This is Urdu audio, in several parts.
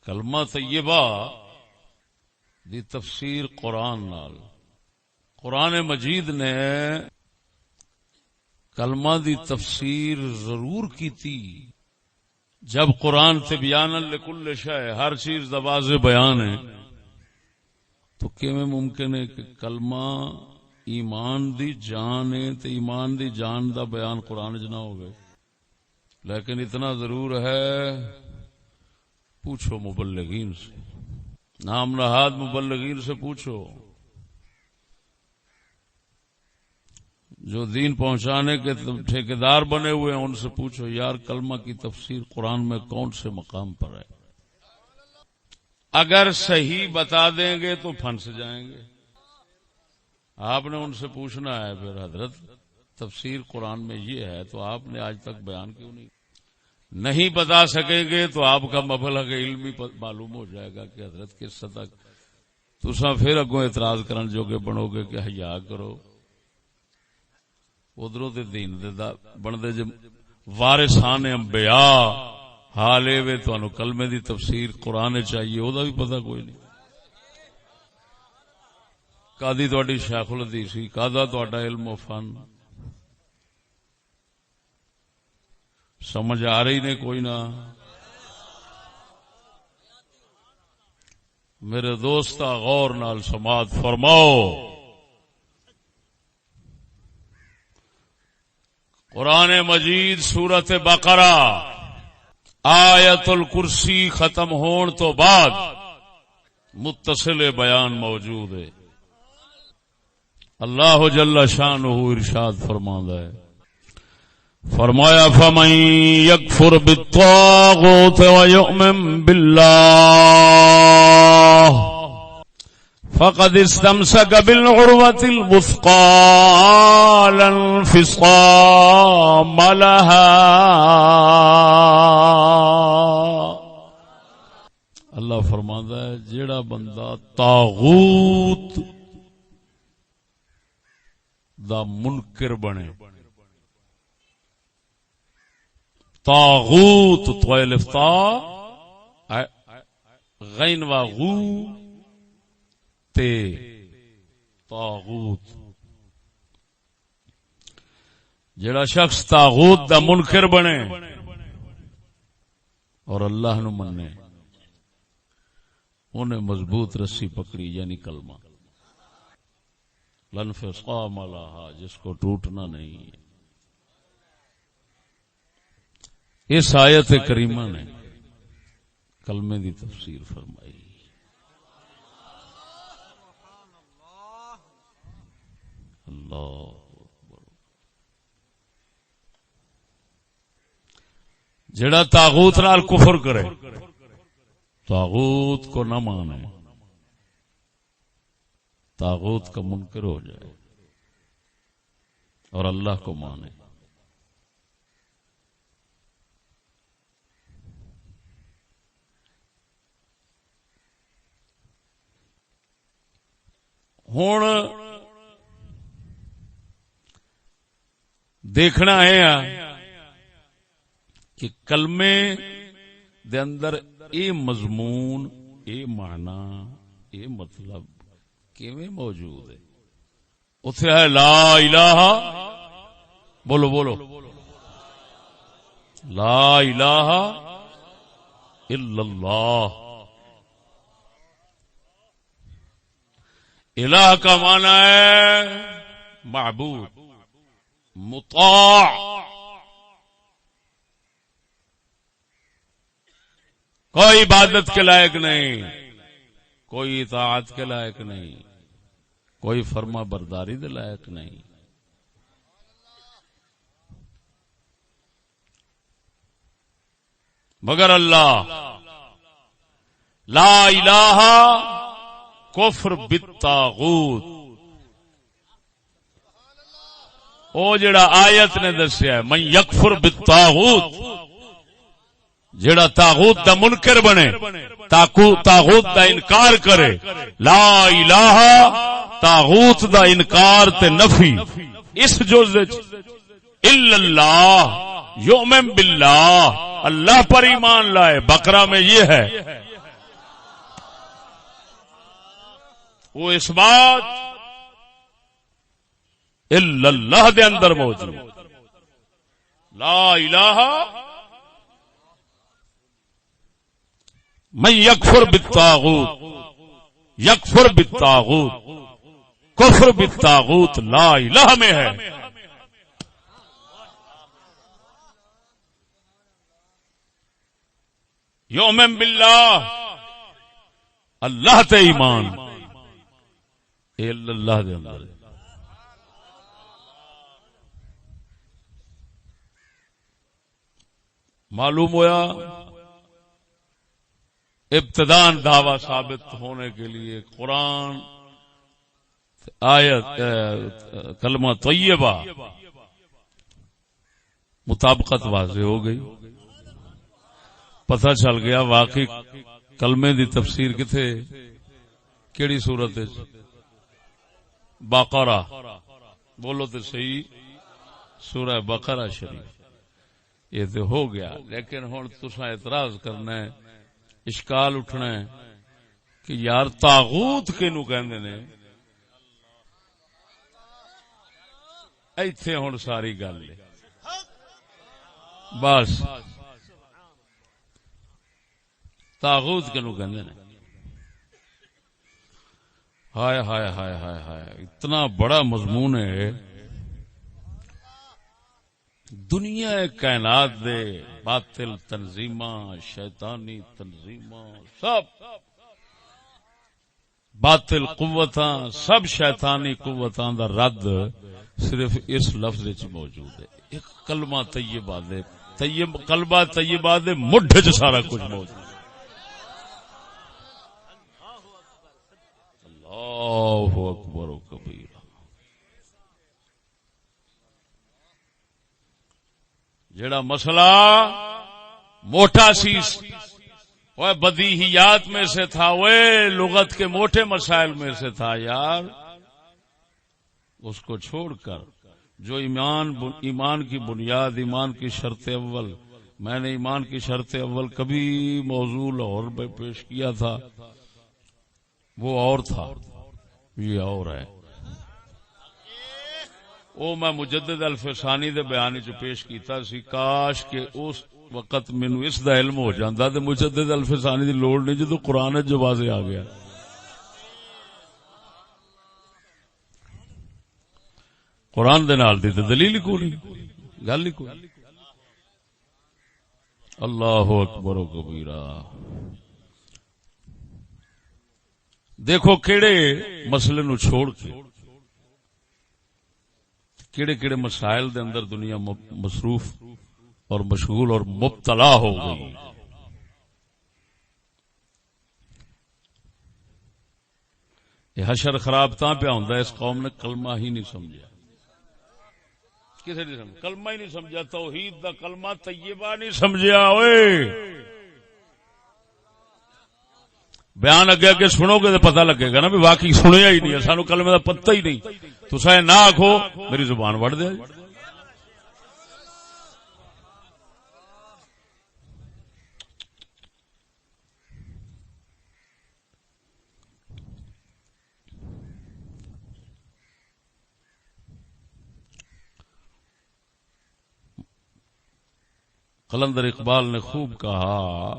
کلمہ طیبہ دی تفسیر قرآن نال قرآن مجید نے کلمہ دی تفسیر ضرور کی تھی جب قرآن تبیانا لکل شے ہر چیز دا واضح بیان ہے تو کیویں ممکن ہے کہ کلمہ ایمان دی جان ہے تو ایمان دی جان دا بیان قرآن چ نہ ہوگا. لیکن اتنا ضرور ہے پوچھو مبلغین سے، نام نہاد مبلغین سے پوچھو جو دین پہنچانے کے ٹھیکیدار بنے ہوئے ہیں، ان سے پوچھو یار کلمہ کی تفسیر قرآن میں کون سے مقام پر ہے. اگر صحیح بتا دیں گے تو پھنس جائیں گے. آپ نے ان سے پوچھنا ہے پھر حضرت تفسیر قرآن میں یہ ہے تو آپ نے آج تک بیان کیوں نہیں بتا سکیں گے تو آپ کا مبلغ علمی معلوم ہو جائے گا کہ حضرت کس سطح تساں پھر اگوں اعتراض کرن جوگے بنو گے کہ حیا کرو. ادھروں تے دین دے بندے جے وارثان انبیاء حال اے وے تانوں کلمے دی تفسیر قرآن چاہیے او دا بھی پتہ کوئی نہیں. کادی تہاڈی شیخ الحدیثی کادا تہاڈا علم و فن سمجھ آ رہی نے کوئی نہ. میرے دوستا غور نال سماعت فرماؤ. قرآن مجید سورت بقرہ آیت الکرسی ختم ہون تو بعد متصل بیان موجود ہے. اللہ جل شانہ ارشاد فرماندا ہے، فرمایا فمن یکفر بالطاغوت ویؤمن باللہ فقد استمسک بالعروۃ الوثقی لا انفصام لها. اللہ فرماندا ہے جیڑا بندہ طاغوت دا منکر بنے، طاغوت تو الفتا غین و غو تے طاغوت، جڑا شخص طاغوت دا منکر بنے اور اللہ نو منے انہیں مضبوط رسی پکڑی یعنی کلمہ لانفصام لہا جس کو ٹوٹنا نہیں ہے. اس آیت کریمہ نے کلمے دی تفسیر فرمائی. اللہ اکبر. جڑا طاغوت نال کفر کرے، طاغوت کو نہ مانے، طاغوت کا منکر ہو جائے اور اللہ کو مانے، ہن دیکھنا ہے کہ کلمے دے اندر اے مضمون، اے معنی، اے مطلب کیویں موجود ہے. اتھے ہے لا الہ، بولو بولو، لا الہ الا اللہ. الہ کا معنی ہے معبود، مطاع، کوئی عبادت کے لائق نہیں، کوئی اطاعت کے لائق نہیں، کوئی فرما برداری کے لائق نہیں. مگر اللہ. لا الہ کفر بالطاغوت، او جڑا آیت نے دسیا ہے من یکفر بالطاغوت، جڑا طاغوت دا منکر بنے، طاغوت دا انکار کرے، لا الہ طاغوت دا انکار تے نفی اس جز الا اللہ یؤمن باللہ، اللہ پر ایمان لائے. بقرہ میں یہ ہے وہ اس بات الا اللہ دے اندر موجود. لا الہ من یکفر بالطاغوت یکفر بالطاغوت کفر بالطاغوت لا الہ میں ہے. یؤمن باللہ اللہ تے ایمان اے اللہ دے اندر. معلوم ہوا ابتدان دعویٰ ثابت ہونے کے لیے قرآن آیت کلمہ طیبہ مطابقت واضح ہو گئی. پتہ چل گیا واقعی کلمے دی تفسیر کتھے کیڑی صورت ہے؟ بقرہ. بولو تو صحیح، سورہ بقرہ شریف. یہ تو ہو گیا، لیکن ہن تساں اعتراض کرنا ہے، اشکال اٹھنا ہے کہ یار طاغوت کینو کہندے نے. ایتھے ہن ساری گل ہے. بس طاغوت کینو کہندے نے. ہائے ہائے ہائے ہائے ہائے، اتنا بڑا مضمون ہے. دنیا کائنات دے باطل تنظیماں، شیطانی تنظیماں، سب باطل قوتاں، سب شیطانی قوتاں دا رد صرف اس لفظ وچ موجود ہے. ایک کلمہ طیبہ دے کلمہ طیبہ دے مڈھ وچ سارا کچھ موجود ہے. اللہ اکبر و کبیر. جڑا مسئلہ موٹا سی وہ بدیہیات میں سے تھا، وہ لغت کے موٹے مسائل میں سے تھا یار، اس کو چھوڑ کر جو ایمان کی بنیاد، ایمان کی شرط اول، میں نے ایمان کی شرط اول کبھی موضوع اور پیش کیا تھا، وہ اور تھا، یہ اور ہے. وہ میں مجدد الفسانی دے بیان چ پیش کیتا سی. کاش کہ اس وقت مینوں اس دا علم ہو جاندا تے مجدد الفسانی دی لوڑ نہیں جدوں قرآن جو واضح آ گیا. قرآن دے نال دی تے دلیل ہی کوئی نہیں، گل ہی کوئی. اللہ اکبر و کبیرہ. دیکھو کیڑے مسئلے نو چھوڑ کے کیڑے کیڑے مسائل دے اندر دنیا مصروف اور مشغول اور مبتلا ہو گئی. یہ حشر خراب تاں پہ ہوندا ہے، اس قوم نے کلمہ ہی نہیں سمجھا. کسے نہیں سمجھا؟ کلمہ ہی نہیں سمجھا. توحید دا کلمہ طیبہ نہیں سمجھا. اوئے بیان اگے اگے سنو گے تو پتہ لگے گا نا بھی واقعی سنیا ہی نہیں، سانو کلمے دا پتہ ہی نہیں. تساں نہ آکھو میری زبان وڑ دے. قلندر اقبال نے خوب کہا،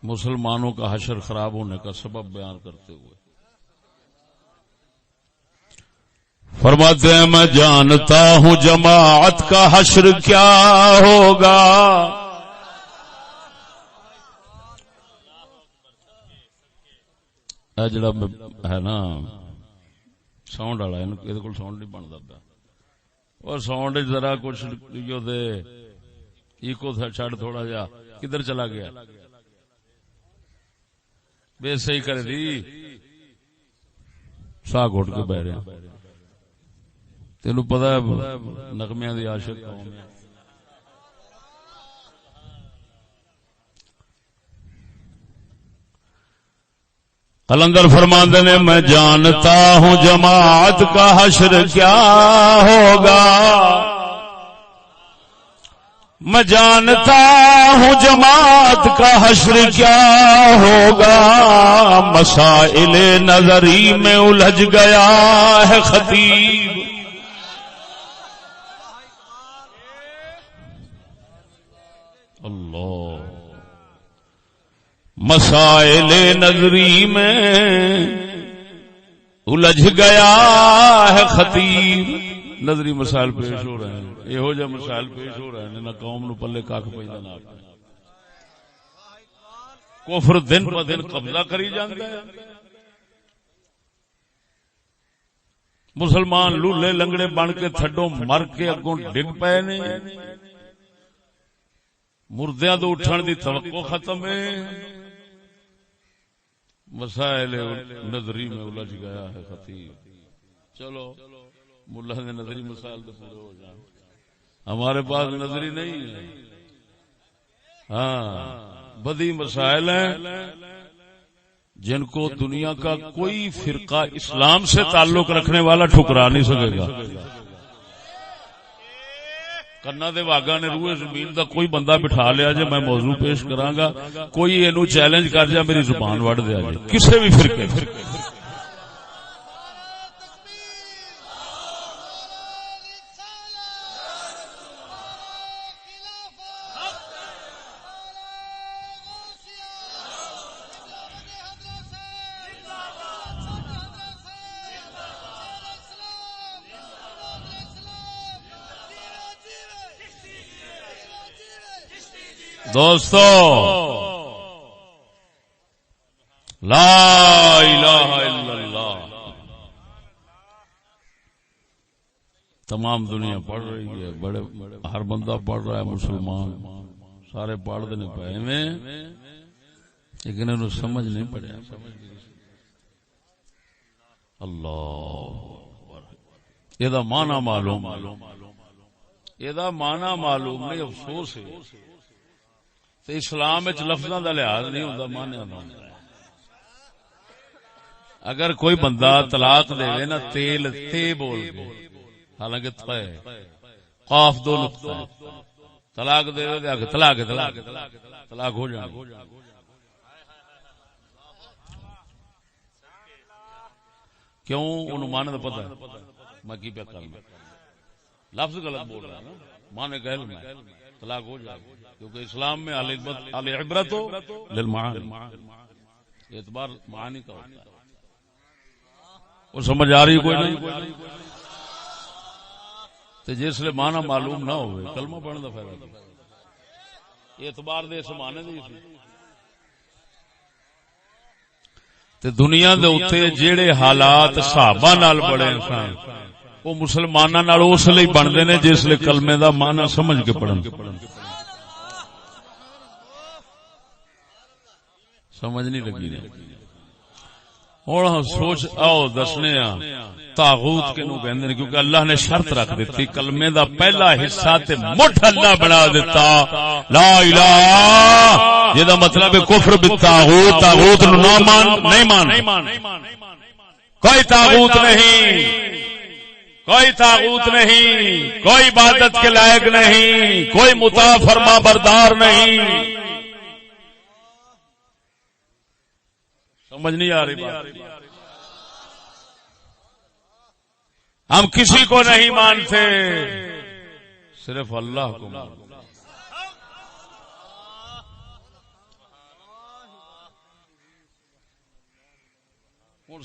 مسلمانوں کا حشر خراب ہونے کا سبب بیان کرتے ہوئے فرماتے ہیں میں جانتا ہوں جماعت کا حشر کیا ہوگا. جڑا ہے نا ساؤنڈ والا، یہ کول ساؤنڈ نہیں بنتا پیا، اور ساؤنڈ ذرا کچھ جو دے ایکو چھڑ تھوڑا جا کدھر چلا گیا. بے صحیح کرے دی سا گھٹ کے بہ رہے. تینو پتا ہے نغمیاں دی عاشق قوم ہے. قلندر فرماندے نے میں جانتا ہوں جماعت کا حشر کیا ہوگا، میں جانتا ہوں جماعت کا حشر کیا ہوگا، مسائل نظری میں الجھ گیا ہے خطیب. اللہ، مسائل نظری میں الجھ گیا ہے خطیب. نظری مسائل پیش ہو رہے ہیں، یہو جہ مسائل پیش ہو رہے ہیں، نہ قوم نو پلے کھ پیندا نہ کفر دن ب دن قبضہ کری جاندا ہے. مسلمان لولے لنگڑے بن کے تھڈوں مر کے اگوں ڈگ پئے نے، مردیاں تو اٹھن دی توقع ختم ہے. مسائل نظری میں الجھ گیا ہے خطیب. چلو ملا نے نظری مسائل تو پورے ہو جائیں، ہمارے پاس نظری نہیں ہے. ہاں بدی مسائل ہیں جن کو دنیا کا کوئی فرقہ اسلام سے تعلق رکھنے والا ٹھکرا نہیں سکے گا. کنا دے واگا نے روئے زمین دا کوئی بندہ بٹھا لیا جے میں موضوع پیش کراں گا، کوئی اینو چیلنج کر جا میری زبان وڑ دیا جے کسے بھی فرقے. دوستو لا الہ الا اللہ تمام دنیا پڑھ رہی ہے، بڑے ہر بندہ پڑھ رہا ہے، مسلمان سارے پڑھ دے پے میں، لیکن انہوں سمجھ نہیں پڑیا. اللہ یہ معنی معلوم، یہ معنی معلوم نہیں. افسوس ہے تو اسلام وچ لفظاں دا لحاظ نہیں ہوندا، معنی نہ ہوندا. اگر کوئی بندہ طلاق دے نا تیل تے بول کے، حالانکہ تے قاف دو نقطہ ہے، طلاق دے دے کہ طلاق طلاق ہو جائے. کیوں؟ انہوں معنی تو پتہ ہے میں کی پیا کرنا، لفظ غلط بول رہا ہے نا، معنی کا علم ہے، طلاق ہو جائے. کیونکہ اسلام میں العبرۃ للمعانی، اعتبار معانی کا ہوتا ہے. وہ سمجھ آ رہی کوئی نہیں؟ تو جس لئے معنی معلوم نہ ہوئے کلمہ پڑھنے کا فائدہ نہیں. اعتبار دے اس معنی دی تے دنیا دے اوتے جیڑے حالات صحابہ نال بڑے انسان وہ مسلماناں نال اس لیے بندے نے جس لئے کلمے دا معنی سمجھ کے پڑھن. سمجھ نہیں لگی نے. ہوں سوچ آؤ دسنے طاغوت کنو کہندے نے، کیونکہ اللہ نے شرط رکھ دیتی کلمے دا پہلا حصہ تے مٹھ اللہ بنا دیتا لا الہ، جدا مطلب ہے کفر بالطاغوت، طاغوت نو نہ مان، نہیں مان، کوئی طاغوت نہیں، کوئی طاغوت نہیں، کوئی عبادت کے لائق نہیں، کوئی مطاع فرما بردار نہیں. سمجھ نہیں آ رہی بات؟ ہم کسی کو نہیں مانتے، صرف اللہ کو مانتے.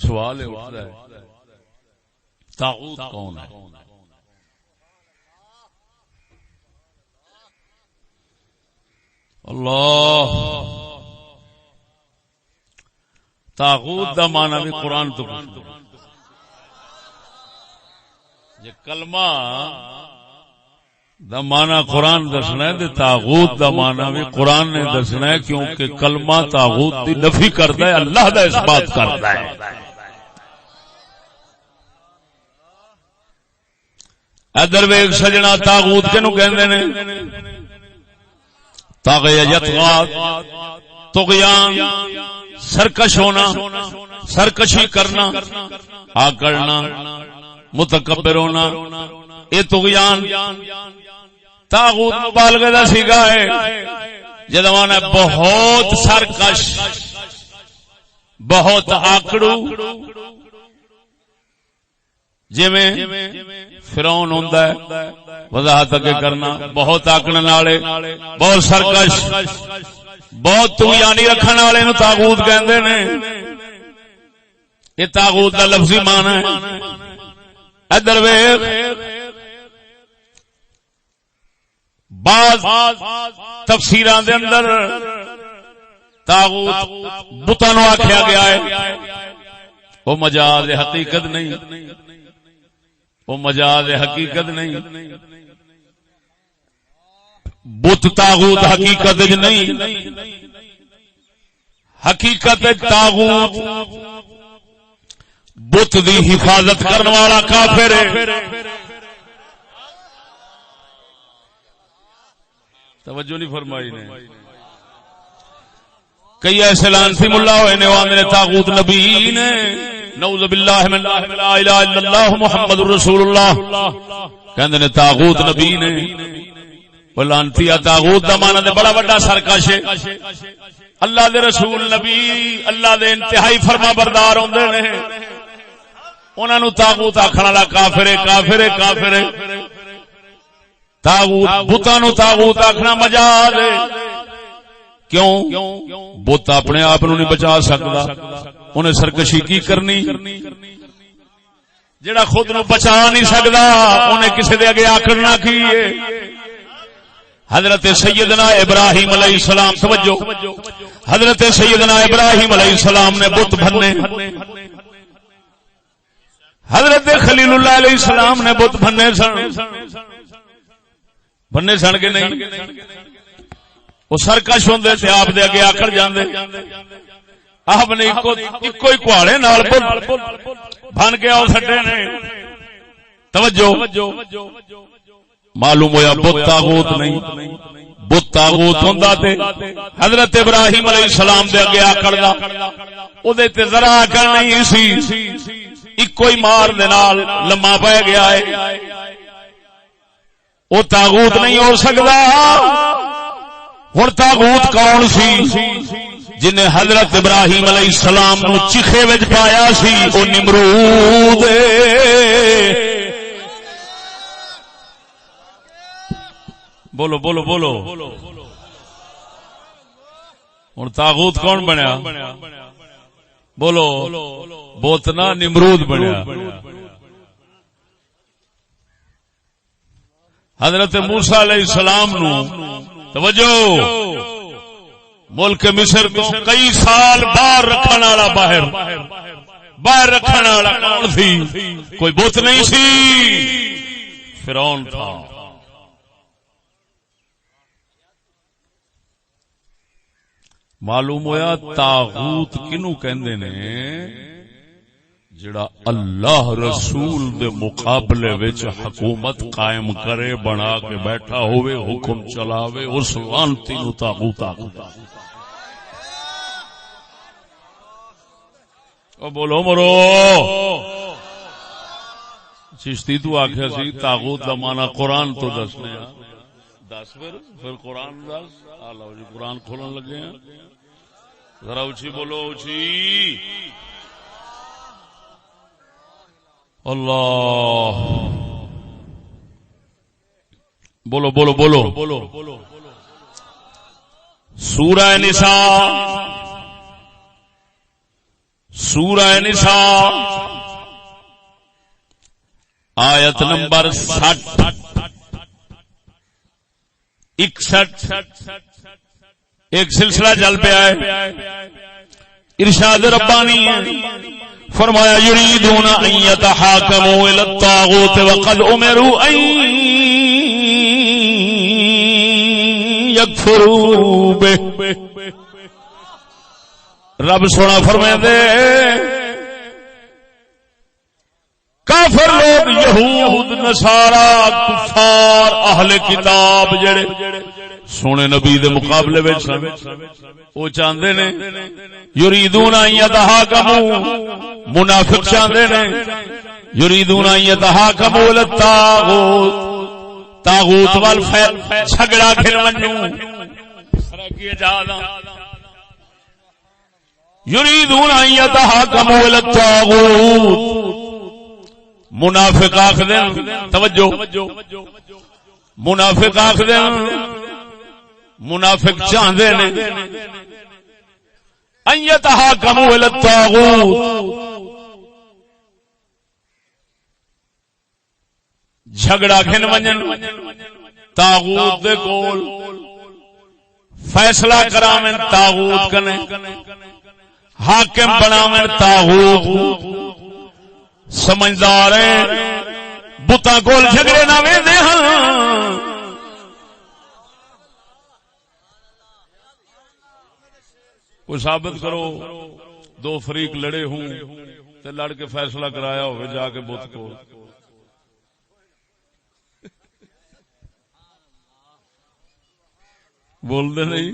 سوال ہے طاغوت کون ہے؟ اللہ طاغوت دا معنی بھی قرآن تو جے کلمہ دا معنی قرآن دسنا ہے تے طاغوت دا معنی بھی قرآن نے دسنا ہے، کیونکہ کلمہ طاغوت دی نفی کرتا ہے، اللہ دا اس بات کرتا ہے. ادھر ویکھ سجنا طاغوت کینو کہندے نے؟ طاغیت طغیان، سرکش ہونا، سرکشی کرنا، آکڑنا، متکبر ہونا، یہ طغیان. تاغوت مبالغے دا سیگا ہے جدوانا بہت سرکش، بہت آکڑو، جی میں فرعون ہوندا ہے وضاحت اگے کرنا، بہت آکڑن والے، بہت سرکش، بہت تو یعنی رکھن والے نو تاغوت کہندے نے۔ یہ تاغوت دا لفظی معنی ہے۔ ادھر ویکھ بعض تفسیراں دے اندر تاغوت بتاں نو آکھیا گیا ہے، وہ مجاز حقیقت نہیں، وہ مجاز حقیقت نہیں، بت تاغوت حقیقت نہیں، حقیقت تاغوت بت دی حفاظت کرنے والا کافر ہے۔ توجہ نہیں فرمائی نے۔ کئی ایسے لانسی ملا ہوئے نے وہ نے تاغوت نبی نے، نعوذ باللہ من لا الہ الا اللہ محمد رسول اللہ، کہندے نے تاغوت نبی نے۔ وہ لانتی تاغوت دا معنی تے بڑا بڑا سرکش ہے۔ اللہ دے رسول نبی اللہ دے انتہائی فرما بردار ہوندے نے، انہاں نو تاغوت آکھن والا کافر ہے، کافر ہے، کافر ہے۔ تاغوت بتاں نو تاغوت آکھنا مجاز ہے۔ کیوں؟ بت اپنے آپ نو نہیں بچا سکتا، انہیں سرکشی کی کرنی؟ جڑا خود نو بچا نہیں سکتا انہیں کسی دے اگے آکڑنا کی ہے؟ حضرت سیدنا ابراہیم علیہ السلام، توجہ، حضرت سیدنا ابراہیم علیہ السلام نے بت بھنے، حضرت خلیل اللہ علیہ السلام نے بت بھنے سن کے نہیں؟ وہ سرکش ہوندے تے آپ دے اگے آکڑ جاندے، آپ نے ایک ہی کہاڑے نال بن کے آؤ سٹے نے۔ توجہ، معلوم ہویا بت تاغوت نہیں، بت تاغوت ہوندا تے حضرت ابراہیم علیہ السلام دے اگے آکڑدا، او دے تے ذرا آکڑ نہیں سی، ایک ہی مار دے نال لمما پے گیا ہے، وہ تاغوت نہیں ہو سکتا۔ ہن تاغوت کون سی؟ جنہیں حضرت ابراہیم علیہ السلام نو چیخے وچ پایا سی، او نمرود۔ بولو بولو بولو، ہن تاغوت کون بنیا؟ بولو، بت نہ نمرود بنیا۔ حضرت موسیٰ علیہ السلام نو، توجہ، ملک مصر تو کئی سال باہر رکھنے والا، باہر رکھنے والا کون سی؟ کوئی بت نہیں سی، فرعون تھا۔ معلوم ہویا تاغوت کنو کہندے نے؟ جڑا اللہ رسول دے مقابلے وچ حکومت قائم کرے، بنا کے بیٹھا ہوئے، حکم چلاوے، اس لعنتی نو تاغوت آکھدا۔ او بولو مرو، چشتی تو آکھیا سی تاغوت دا معنی قرآن تو دسنے، دس پھر قرآن دس۔ آلو جی قرآن کھولن لگے ہیں، ذرا اچھی بولو، اچھی اللہ، بولو بولو بولو۔ سورہ نساء، سورہ نساء آیت نمبر 60 61 ایک سلسلہ چل پیا ہے، ارشاد ربانی ہے۔ فرمایا یریدون ان یتحاکموا الی الطاغوت وقد امروا ان یکفروا بہ۔ رب سونا فرمائے کافر لوگ، یہود نصارا کفار اہل کتاب جڑے سونے نبی دے مقابلے وچ وہ چاہندے نے، یریدون ان یتحاکموا، منافق چاہندے نے، یریدون ان یتحاکموا الی الطاغوت، تاغوت وال جھگڑا کھل ونجو سرکی اجازت یریدون ان یتحاکموا الی الطاغوت منافق آخدن توجہ منافق آخدن منافق چاہندے نے ان یتحاکموا الی الطاغوت جھگڑا کھن ونجن تاغوت دے کول فیصلہ کراویں تاغوت کنے حاکم بناویں تاغوت سمجھدار ہیں بتاں کول جھگڑے نہ ویندے ہاں کوئی ثابت کرو دو فریق لڑے ہوں تے لڑ کے فیصلہ کرایا ہوئے جا کے بت کو بول دے نہیں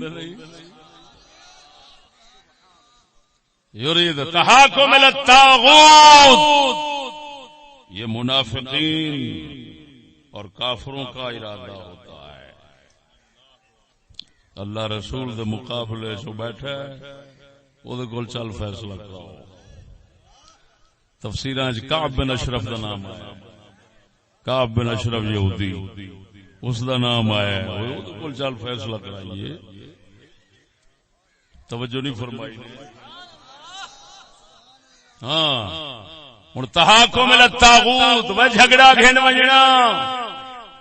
یرید تحاکم الی الطاغوت یہ منافقین اور کافروں کا ارادہ ہوتا ہے اللہ رسول دے مقابلے جو بیٹھا ہے وہ دے کول چل فیصلہ کراؤ تفسیراں کعب بن اشرف دا نام آیا کعب بن اشرف یہودی اس دا نام آیا ہے وہ دے کول چل فیصلہ کرائیے توجہ نہیں فرمائی ہاں ہن تحاکم الی الطاغوت وہ جھگڑا گھن وجنا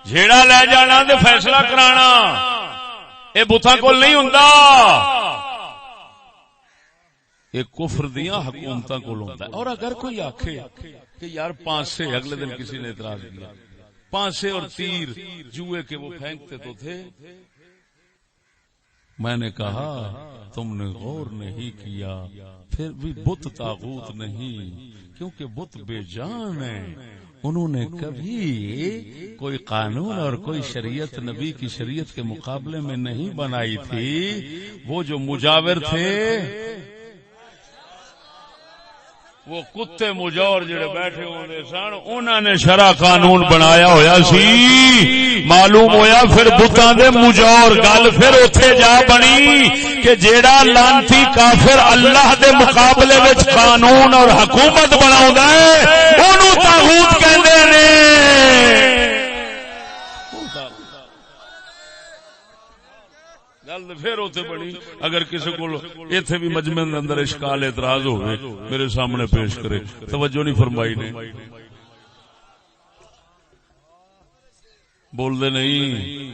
جھیڑا لے جانا تے فیصلہ کرانا اے بتاں کول نہیں ہوندا اے کفر دیاں حکومتاں کول ہوندا ہے اور اگر کوئی آکھے کہ یار پانسے اگلے دن کسی نے اعتراض کیا پانسے اور تیر جوئے کے وہ پھینکتے تو تھے میں نے کہا تم نے غور نہیں کیا پھر بھی بت طاغوت نہیں کیونکہ بت بے جان ہیں انہوں نے کبھی کوئی قانون اور کوئی شریعت نبی کی شریعت کے مقابلے میں نہیں بنائی تھی وہ جو مجاور تھے وہ کتے مجور جڑے بیٹھے ہوندے سن انہاں نے شرع قانون بنایا ہویا سی معلوم ہویا پھر بتاں دے مجور گل پھر اوتھے جا بنی کہ جیڑا لانتی کافر اللہ دے مقابلے وچ قانون اور حکومت بناوندا ہے اونوں طاغوت کہندے نے پھر ہوتے بڑی اگر کسی کو ایتھے بھی مجمع اندر اشکال اعتراض ہوئے میرے سامنے پیش کرے توجہ نہیں فرمائی نے بول دے نہیں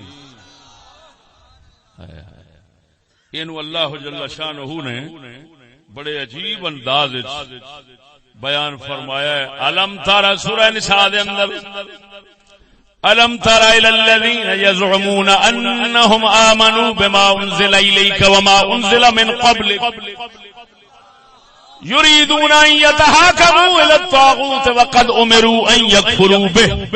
اینو اللہ جل شانہ نے بڑے عجیب انداز بیان فرمایا ہے علم تارا سورہ نساء دے اندر ألم تر إلى الذين يزعمون أنهم آمنوا بما أنزل إليك وما أنزل من قبلك يريدون أن يتحاكموا إلى الطاغوت وقد أمروا أن يكفروا به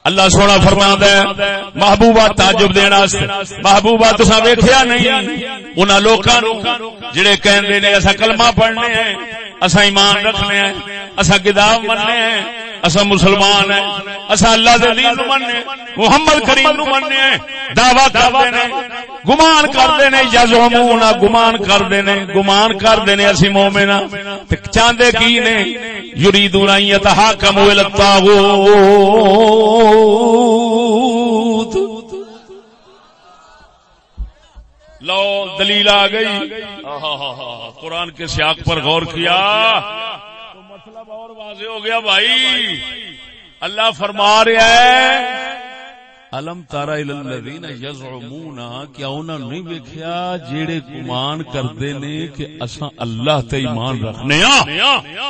اللہ سونا فرماندا ہے محبوبہ تعجب دینا محبوبہ تساں ویکھیا نہیں انہاں لوکاں نو جڑے کہندے نے اساں کلمہ پڑھنے ہیں اساں ایمان رکھنے ہیں اساں کتاب مننے ہیں اساں مسلمان ہیں اساں اللہ دے دین نو مننے محمد کریم نو مننے ہیں دعویٰ کردے نے گمان کردے نے یزعمون گمان کردے نے اسی مومن ہاں تے چاہندے کی نے یریدون ان یتحاکموا الی الطاغوت لو دلیل آ گئی قرآن کے سیاق پر غور کیا تو مطلب اور واضح ہو گیا بھائی اللہ فرما رہا ہے الم تارا الی الذین یزعمون کیا انہاں نہیں ویکھیا جیڑے گمان کردے نے کہ اساں اللہ تے ایمان رکھنے ہاں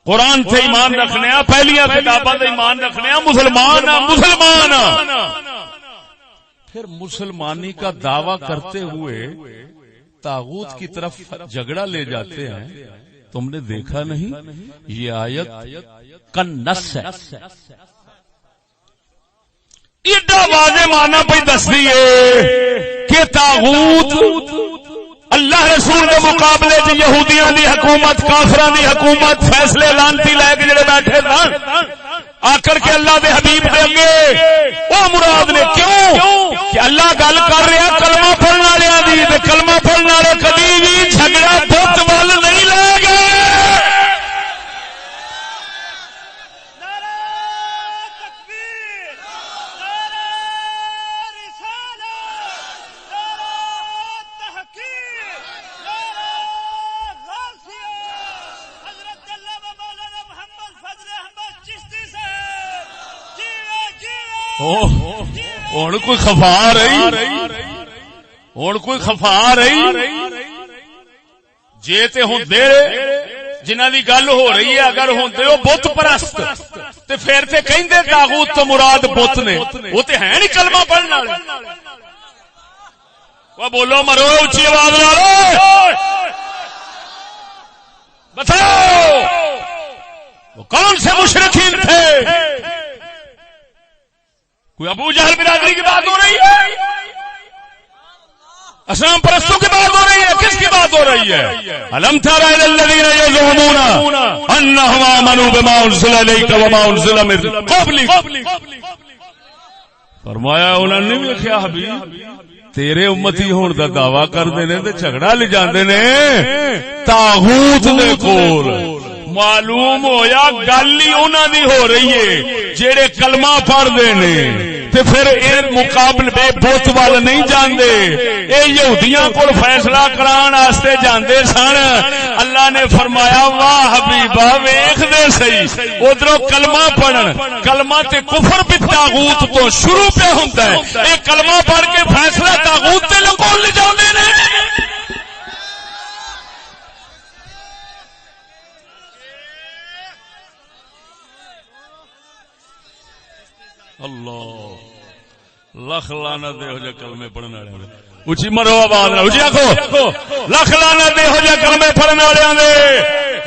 قرآن تے ایمان رکھنے ہاں پہلیاں کتاباں تے ایمان رکھنے ہاں مسلمان پھر مسلمانی کا دعویٰ کرتے ہوئے طاغوت کی طرف جھگڑا لے جاتے ہیں تم نے دیکھا نہیں یہ آیت کنس ہے ایڈا واضح معنی پہ دستی ہے کہ طاغوت اللہ رسول کے مقابلے چ یہودیاں دی حکومت کافراں دی حکومت فیصلے لانتی لے کے جڑے بیٹھے سن آکر کے اللہ دے حبیب دے اگے او مراد نے کیوں کہ اللہ گل کر رہا کلمہ پڑھن والےاں دی تے کلمہ پڑھن والے کبھی بھی جھگڑا بت ول نہیں لے گے. ہوں کوئی خفا رہی ہوں کوئی خفا رہی جے تے ہوندے جنہاں دی گل ہو رہی ہے اگر ہوندے او بت پرست تے پھر تے کہندے طاغوت تو مراد بت نے وہ تے ہیں نہیں کلمہ پڑھن والے. وہ بولو مرو اونچی آواز نال بتاؤ وہ کون سے مشرکین تھے؟ کوئی ابو جہل برادری کی بات ہو رہی ہے؟ اسلام پرستوں کی بات ہو رہی ہے؟ کس کی بات ہو رہی ہے؟ الم تر الی الذین یزعمون انهم آمنوا بما انزل الیک وما انزل من قبلک. فرمایا انہوں نے بھی کیا حبیب تیرے امتی ہون دا دعویٰ کردے نے تے جھگڑا لے جاندے نے طاغوت دے کول. معلوم ہویا گل ہی انہاں دی ہو رہی ہے جڑے کلمہ پڑھ دے نے تے پھر اے مقابل بے بت وال نہیں جاندے. اے یہودیاں کول فیصلہ کران واسطے جاندے سن. اللہ نے فرمایا واہ حبیبا ویکھ دے صحیح ادھروں کلمہ پڑھن کلمہ تے کفر بھی طاغوت تو شروع پہ ہوندا ہے. اے کلمہ پڑھ کے فیصلہ طاغوت تے لکول لے جاندے نے. اللہ لکھ لعنت دے ہو جے کلمے پڑھن والے اچھی مرو آواز نہ اچھی آکھو لکھ لعنت دے ہو جے کلمے پڑھن والے دے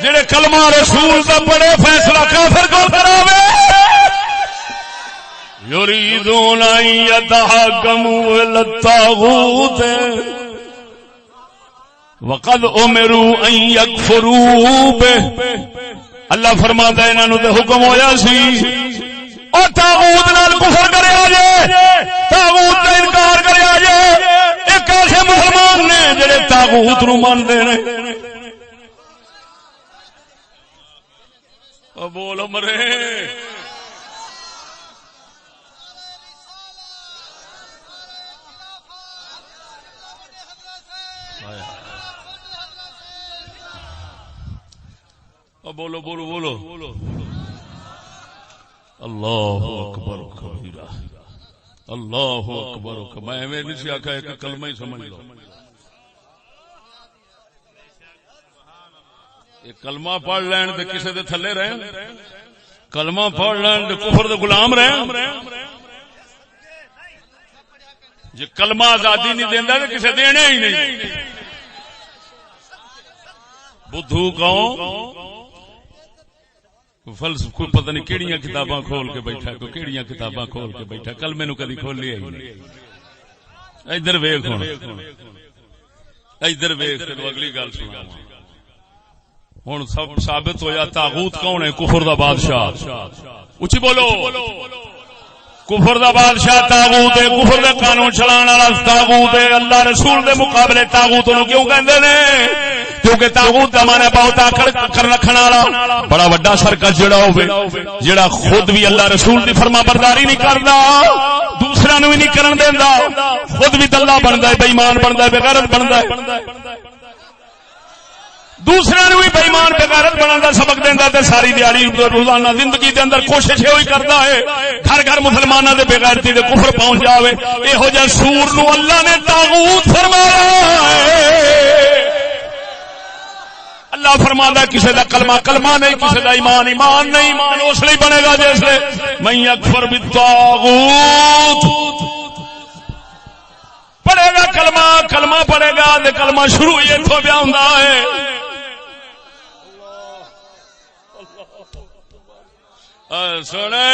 جڑے کلمہ رسول دا پڑھے فیصلہ کافر کو کراوے. یریدون ان یتحکموا الی الطاغوت وقد امروا ان یکفروا به. اللہ فرماتا ہے انہاں نوں تے حکم ہویا سی اور طاغوت نال کفر کرے آجے طاغوت کا انکار کرے آجے. ایک ایسے مسلمان نے جڑے طاغوت نو مان دے نے. او بولو مرے او بولو بولو بولو اللہ اکبر کبیرہ اللہ اکبر. میں نہیں سی آخا ایک کلمہ ہی سمجھ لو. ایک کلمہ پڑھ لین تے کسے دے تھلے رہن کلمہ پڑھ لین تے کفر دے غلام رہن. جے کلمہ آزادی نہیں دیندا تے کسے دینا ہی نہیں. بدھو کہوں فلسفہ کوئی پتہ نہیں کیڑیاں کتاباں کھول کے بیٹھا کوئی کیڑیاں کتاباں کھول کے بیٹھا کل مینوں کدی کھولی ہی نہیں. ادھر ویکھ ہن ادھر ویکھ تے اگلی گل سنا. ہن سب ثابت ہویا طاغوت کون ہے؟ کفر دا بادشاہ. اچھی بولو کفر دا بادشاہ طاغوت ہے. کفر دے قانون چلان والا طاغوت ہے. اللہ رسول دے مقابلے طاغوت نو کیوں کہندے نے؟ کیونکہ طاغوت دا معنی بہت آکڑ رکھن والا بڑا بڑا سرکش جڑا ہوے جڑا خود بھی اللہ رسول دی فرما برداری نہیں کردا دوسرا نو بھی نہیں کرن دیندا خود بھی دلہ بندا ہے بے ایمان بندا ہے بے غیرت بندا ہے دوسرا نو بھی بے ایمان بے غیرت بنن دا سبق دیندا تے ساری دیہاڑی روزانہ زندگی دے اندر کوشش ہوئی کردا ہے گھر گھر مسلماناں دے بے غیرتی دے کفر پہنچ جاوے. ایہو جے سور نو اللہ نے طاغوت فرمایا ہے. اللہ فرماتا ہے کسی دا کلمہ کلمہ نہیں کسی دا ایمان ایمان نہیں. ایمان اس لیے بنے گا جیسے من یکفر بالطاغوت پڑھے گا کلمہ کلمہ پڑھے گا تے کلمہ شروع ہی اتھوں پہ ہوندا ہے. سنے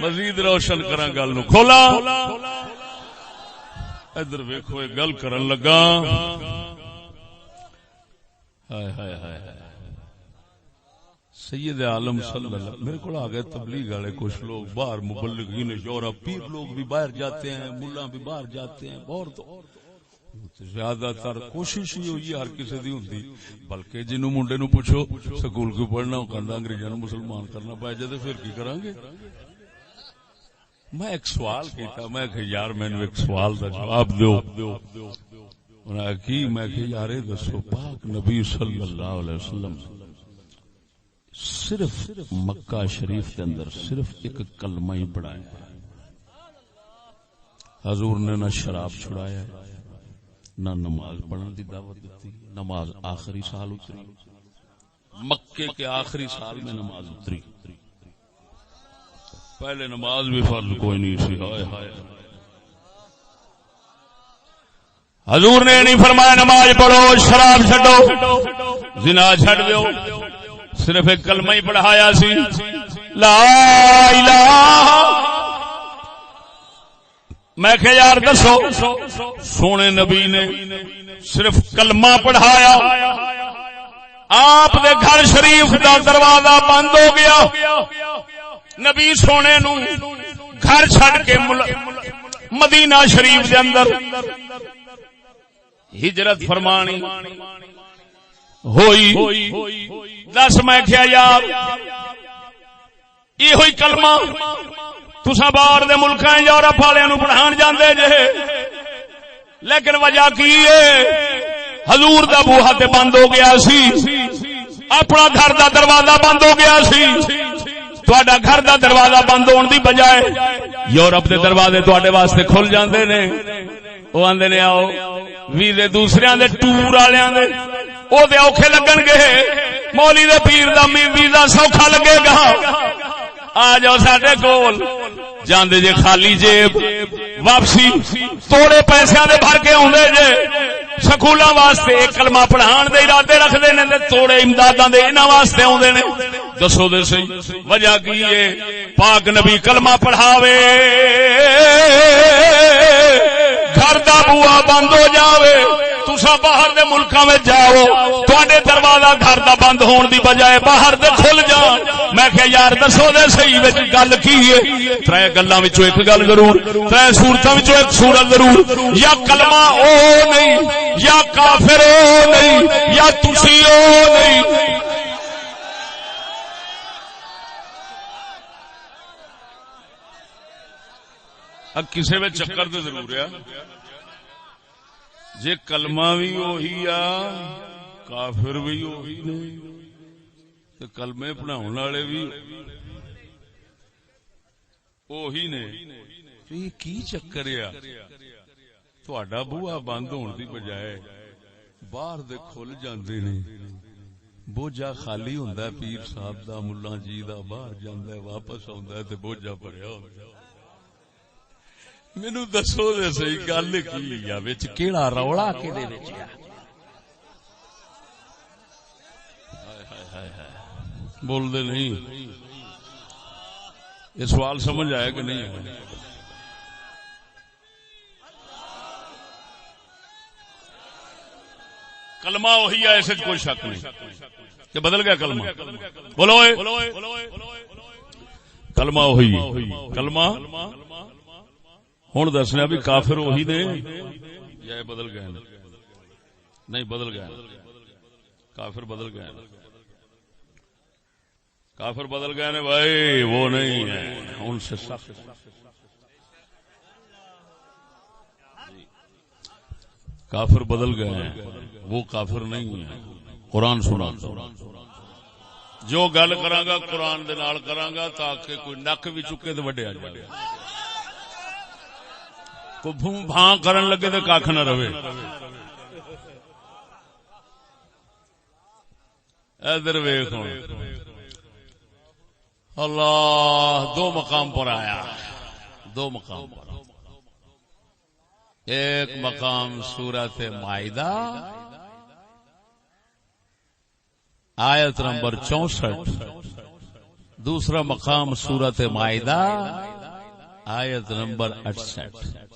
مزید روشن کراں گل نو کھولا ادھر ویکھو گل کرن لگا. سید عالم صلی اللہ علیہ وسلم میرے کو آ گئے تبلیغ والے کچھ لوگ باہر مبلغین یورپ پیر لوگ بھی باہر جاتے ہیں ملا بھی باہر جاتے ہیں اور تو زیادہ تر کوشش ہی ہوئی ہر کسی دی ہوندی بلکہ جنوں منڈے نو پوچھو سکول کیوں پڑھنا او کہندا انگریزاں نو مسلمان کرنا پے جے تے پھر کی کران گے. میں ایک سوال کیتا میں کہ یار مینوں ایک سوال دا جواب دیو. انہاں کی میں کہ یار دسو پاک نبی صلی اللہ علیہ وسلم صرف مکہ شریف کے اندر صرف ایک کلمہ ہی پڑھایا ہے. حضور نے نہ شراب چھڑایا نہ نماز پڑھنے کی دعوت دیتی. نماز آخری سال اتری مکے کے آخری سال میں نماز اتری. پہلے نماز بھی فرض کوئی نہیں سی. ہائے ہائے حضور نے نہیں فرمایا نماز پڑھو شراب چھڈو زنا چھڈ دیو. صرف ایک کلمہ ہی پڑھایا سی لا الہ. میں کہ یار دسو سونے نبی نے صرف کلمہ پڑھایا آپ دے گھر شریف دا دروازہ بند ہو گیا. نبی سونے نو گھر چھڈ کے مدینہ شریف دے اندر ہجرت فرمانی ہوئی. دس میں کیا یار یہ ہوئی کلمہ تساں باہر دے ملکاں یورپ والے نو پڑھان جاندے جے لیکن وجہ کی ہے حضور دا بوہا تے بند ہو گیا سی. اپنا گھر دا دروازہ بند ہو گیا سی. تہاڈا گھر دا دروازہ بند ہون دی بجائے یورپ دے دروازے تہاڈے واسطے کھل جاندے نے. او آندے نے آؤ ویزے دوسریاں دے ٹور والیاں دے او دے اوکھے لگن گے مولوی دے پیر دا ویزا سوکھا لگے گا. آ جاؤ ساڈے کول جاندے جے خالی جیب واپسی توڑے پیسیاں دے بھر کے اوندے جے. سکولاں واسطے ایک کلمہ پڑھان دے ارادے رکھدے نے تے توڑے امداداں دے انہاں واسطے اوندے نے. دسو دے صحیح وجہ کی ہے پاک نبی کلمہ پڑھاوے گھر دا بوا بند ہو جاوے تسا باہر دے ملکاں میں جاؤ تواڈے دروازہ گھر دا بند ہون دی بجائے باہر دے کھل جان. میں کہ یار دسو دے صحیح وچ گل کی ہے. ترے گلاں وچوں ایک گل ضرور ترے صورتاں وچوں ایک صورت ضرور یا کلمہ او نہیں یا کافر او نہیں یا تسی او نہیں. کسے میں چکر تو ضرور ہے جے کلمہ بھی وہی آ کافر بھی وہی نہیں تے کلمے پڑھاؤن والے بھی وہی نے. یہ کی چکر ہے تہاڈا بوہا بند ہون دی بجائے باہر دے کھل جاندے نے. بوجھا خالی ہوندا ہے پیر صاحب دا ملا جی دا باہر جاندا ہے واپس آوندا ہے تے بوجھا بھریا ہوندا ہے. مینوں دسو دے صحیح گل کی وچ کیڑا رولا کدے وچ ہے. بول دے نہیں یہ سوال سمجھ آیا کہ نہیں آیا. کلمہ وہی ہے ایسے کوئی شک نہیں کہ بدل گیا کلمہ. بولو کلمہ وہی کلمہ ہوں دسنا بھی کافر وہی نے یا بدل گئے نہیں بدل گئے کافر بدل گئے کافر بدل گئے نے بھائی وہ نہیں ہے ان سے سخت کافر بدل گئے ہیں وہ کافر نہیں ہے. قرآن سنا جو گل کرانگا قرآن دے نال کرانگا تاکہ کوئی نک بھی چکے تو وڈیا جائے کو بھوں بھاں کرن لگے تو کاکھ نہ رہے. ادھر ویکھ اللہ دو مقام پر آیا دو مقام پر. ایک مقام سورۃ مائدہ آیت نمبر 64 دوسرا مقام سورۃ مائدہ آیت نمبر 68.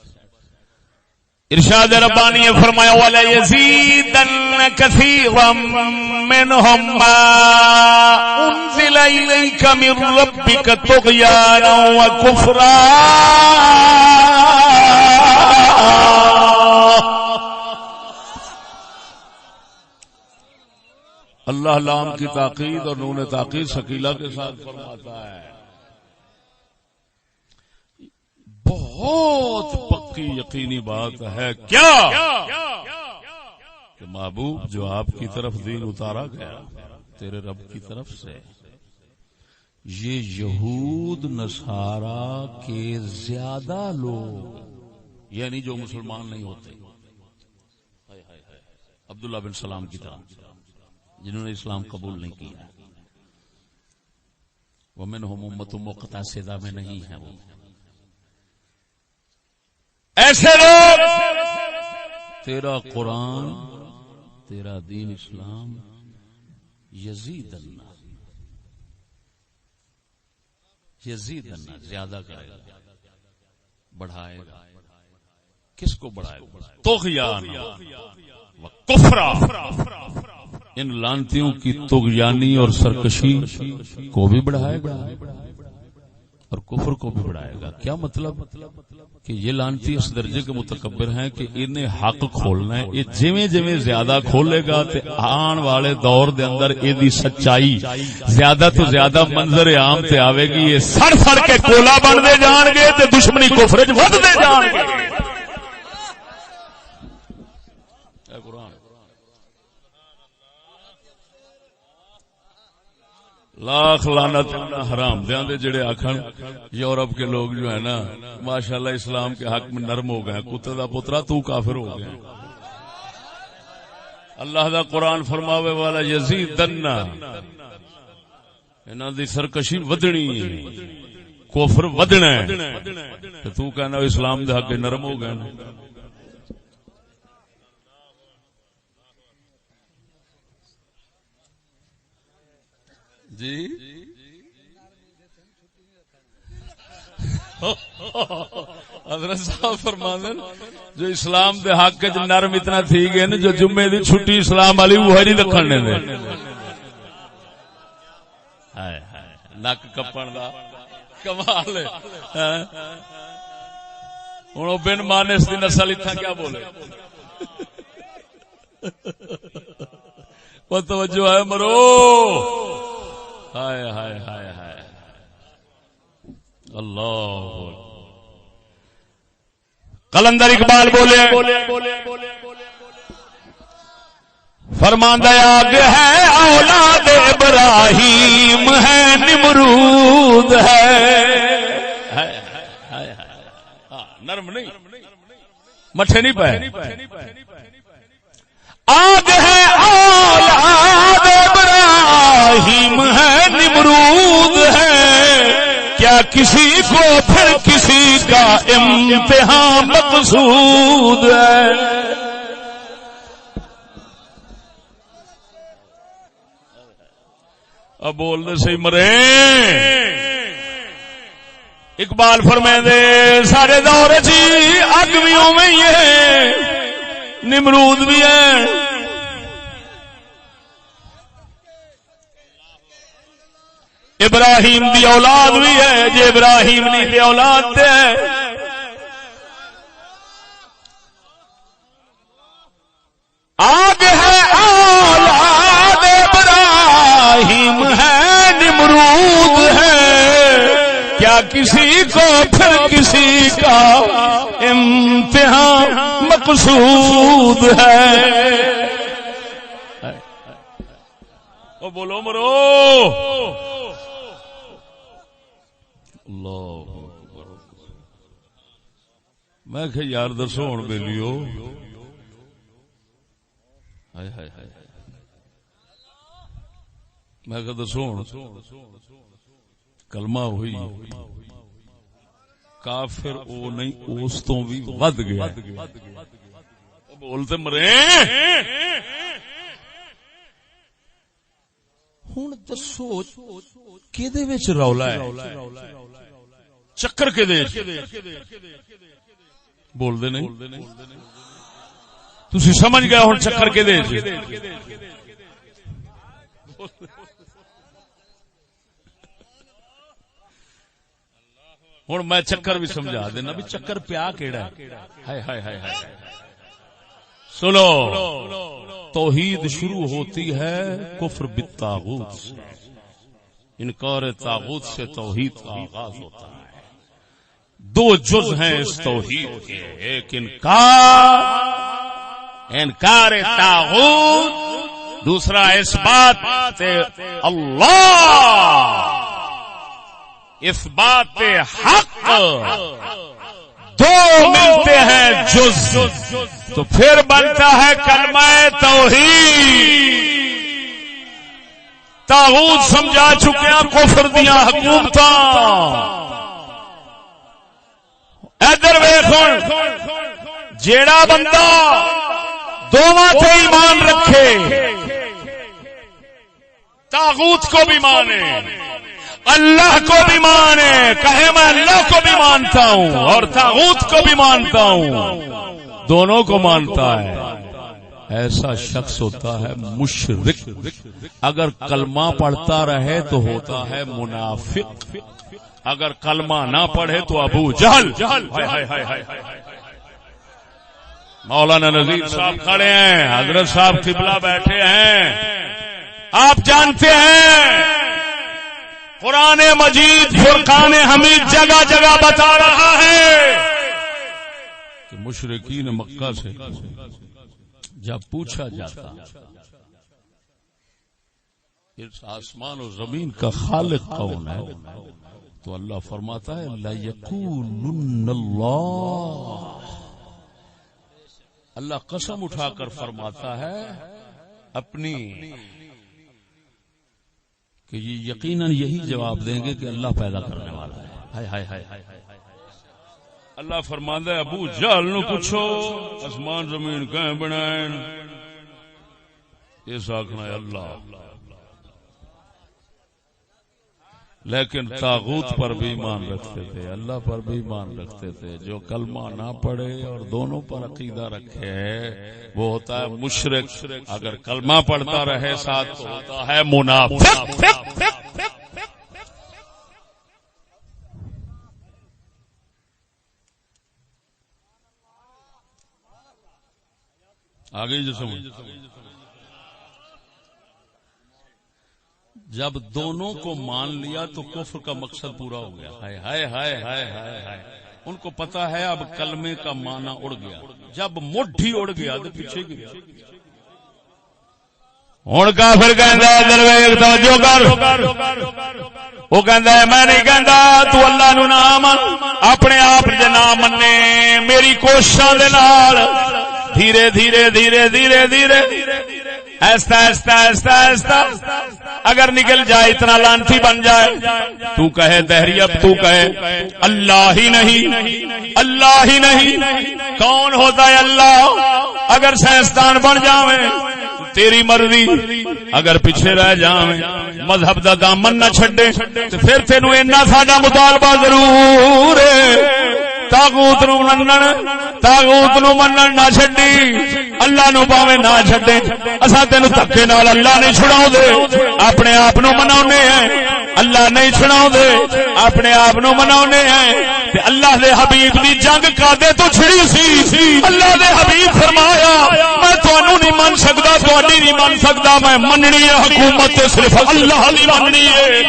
ارشاد ربانی نے فرمایا وَلَا يَزِيدَنَّ كَثِيرًا مِّنْهُمْ مَا أُنزِلَ إِلَيْكَ مِن رَّبِّكَ طُغْيَانًا وَكُفْرًا اللہ لام کی تاکید اور نون تاکید ثقیلہ کے ساتھ فرماتا ہے بہت پکی یقینی بات ہے کیا کہ محبوب جو آپ کی طرف دین اتارا گیا تیرے رب کی طرف سے یہ یہود نصارا کے زیادہ لوگ یعنی جو مسلمان نہیں ہوتے عبداللہ بن سلام کی طرح جنہوں نے اسلام قبول نہیں کیا ومنہم امۃ مقتصدہ میں نہیں ہے وہ ایسے لوگ تیرا قرآن تیرا دین اسلام یزیدن زیادہ کرے گا بڑھائے گا کس کو بڑھائے گا طغیان و کفرا ان لانتیوں کی طغیانی اور سرکشی کو بھی بڑھائے گا اور کفر کو بھی بڑھائے گا کیا مطلب کہ یہ لانتی اس درجے کے متکبر ہیں کہ انہیں حق کھولنا ہے یہ جویں جویں زیادہ کھولے گا تے آن والے دور دے اندر ایدی سچائی زیادہ تو زیادہ منظر عام تے آوے گی یہ سڑ سڑ کے کولا بن دے جان گے تے دشمنی کفر وچ ود دے جان گے لاکھ لعنت حرام دے جڑے آکھن یورپ کے لوگ جو ہے نا ماشاءاللہ اسلام کے حق میں نرم ہو گئے کتے دا پترا تو کافر ہو گیا اللہ دا قرآن فرماوے والا یزیدن انہاں دی سرکشی ودنی کفر ودنا ہے تے تو کہنا اسلام دے حق نرم ہو گئے جی حضرت صاحب فرماندے جو اسلام دے حق وچ نرم اتنا تھی گئے نا جو جمعے دی چھٹی اسلام والی وہ نہیں رکھن دے ہائے ہائے نک کپن دا کمال ہے ہن او بن مانس دی نسل اتھا کیا بولے وہ توجہ ہے مرو ہائے ہائے ہائے ہائے اللہ قلندر اقبال بولے فرماندہ آگ ہے اولاد ابراہیم ہے نمرود ہے نرم نہیں مٹھے نہیں پائے آگ ہے اولاد ابراہیم ہے نمرود ہے کیا کسی کو پھر کسی کا امتحان مقصود ہے اب بول دے صحیح مرے اقبال فرمائے دے سارے دور جی اگویوں میں یہ نمرود بھی ہے ابراہیم دی اولاد بھی ہے جی ابراہیم نہیں دی اولاد دے آگ ہے اولاد ابراہیم ہے نمرود ہے کیا کسی کو پھر کسی کا امتحان مقصود ہے او بولو مرو اللہ میں کہ یار دسو ہن بیلیو ہائے ہائے ہائے میں کہ دسو ہن کلمہ ہوئی کافر او نہیں اس تو بھی ود گیا بولتے مرے ہن دسو کیدے وچ رولا ہے چکر کیدے بول دے نہیں تسی سمجھ گئے ہن چکر کے دے ہن میں چکر بھی سمجھا دینا بھی چکر پیا کیڑا ہے ہائے ہائے ہائے ہائے سنو توحید شروع ہوتی ہے کفر بالطاغوت سے انکار طاغوت سے توحید کا آغاز ہوتا ہے دو جز ہیں اس توحید کے ایک انکار طاغوت دوسرا اثبات اللہ اثبات حق دو ملتے ہیں جز تو پھر بنتا ہے کلمہ توحید طاغوت سمجھا چکے ہیں کفر دیاں حکومتاں ادھر ویکھن جیڑا بندہ دوواں تے ایمان رکھے طاغوت کو بھی مانے اللہ کو بھی مانے کہے میں اللہ کو بھی مانتا ہوں اور طاغوت کو بھی مانتا ہوں دونوں کو مانتا ہے ایسا شخص ہوتا ہے مشرک اگر کلمہ پڑھتا رہے تو ہوتا ہے منافق اگر کلمہ نہ پڑھے تو ابو جہل مولانا نذیر صاحب کھڑے ہیں حضرت صاحب قبلہ بیٹھے ہیں آپ جانتے ہیں قرآن مجید فرقان حمید جگہ جگہ بتا رہا ہے کہ مشرکین مکہ سے جب پوچھا جاتا اس آسمان و زمین کا خالق کون ہے تو اللہ فرماتا ہے لَيَقُولُنَّ اللَّهُ اللہ قسم اٹھا کر فرماتا ہے اپنی کہ یہ یقیناً یہی جواب دیں گے کہ اللہ پیدا کرنے والا ہے ہائے ہائے ہائے اللہ فرماندا ہے ابو جہل نو پوچھو آسمان زمین کہیں بنائیں یہ آکھنا ہے اللہ لیکن طاغوت پر بھی ایمان رکھتے تھے اللہ پر بھی ایمان رکھتے تھے جو کلمہ نہ پڑھے اور دونوں پر عقیدہ رکھے وہ ہوتا ہے مشرک اگر کلمہ پڑھتا رہے ساتھ تو ہوتا ہے منافق آگے جو سمجھ جب دونوں کو مان لیا تو کفر کا مقصد پورا ہو گیا ہائے ہائے ہائے ہائے ہائے ہائے ان کو پتا ہے اب کلمے کا معنی اڑ گیا جب مٹھی اڑ گیا تو پیچھے گیا ہن کافر کہندا ہے درویش توجہ کر وہ کہندا ہے میں نہیں کہندا تو اللہ نو نہ من اپنے آپ جے نہ مننے میری کوششاں دے نال دھیرے دھیرے دھیرے دھیرے دھیرے ایستا ایستا ایستا ایستا اگر نکل جائے اتنا لانتی بن جائے تو کہے دہری اب تو کہے اللہ ہی نہیں اللہ ہی نہیں کون ہوتا ہے اللہ اگر سائنسدان بن جاویں تیری مرضی اگر پیچھے رہ جاویں مذہب دا دامن نہ چھڈے تو پھر تینوں اینا ساڈا مطالبہ ضرور ہے طاغوت نو منن نہ چھڈی اللہ نو باویں نہ چھڈے اساں تینوں دھکے نال اللہ نہیں چھڑاؤ دے اپنے آپ نو مناونے ہیں اللہ نہیں چھڑاؤ دے اپنے آپ نو مناونے ہیں تے اللہ دے حبیب دی جنگ کادے تو چھڑی سی اللہ دے حبیب فرمایا میں تانوں نہیں من سکدا تہاڈی نہیں من سکدا میں مننی ہے حکومت تے صرف اللہ دی مننی ہے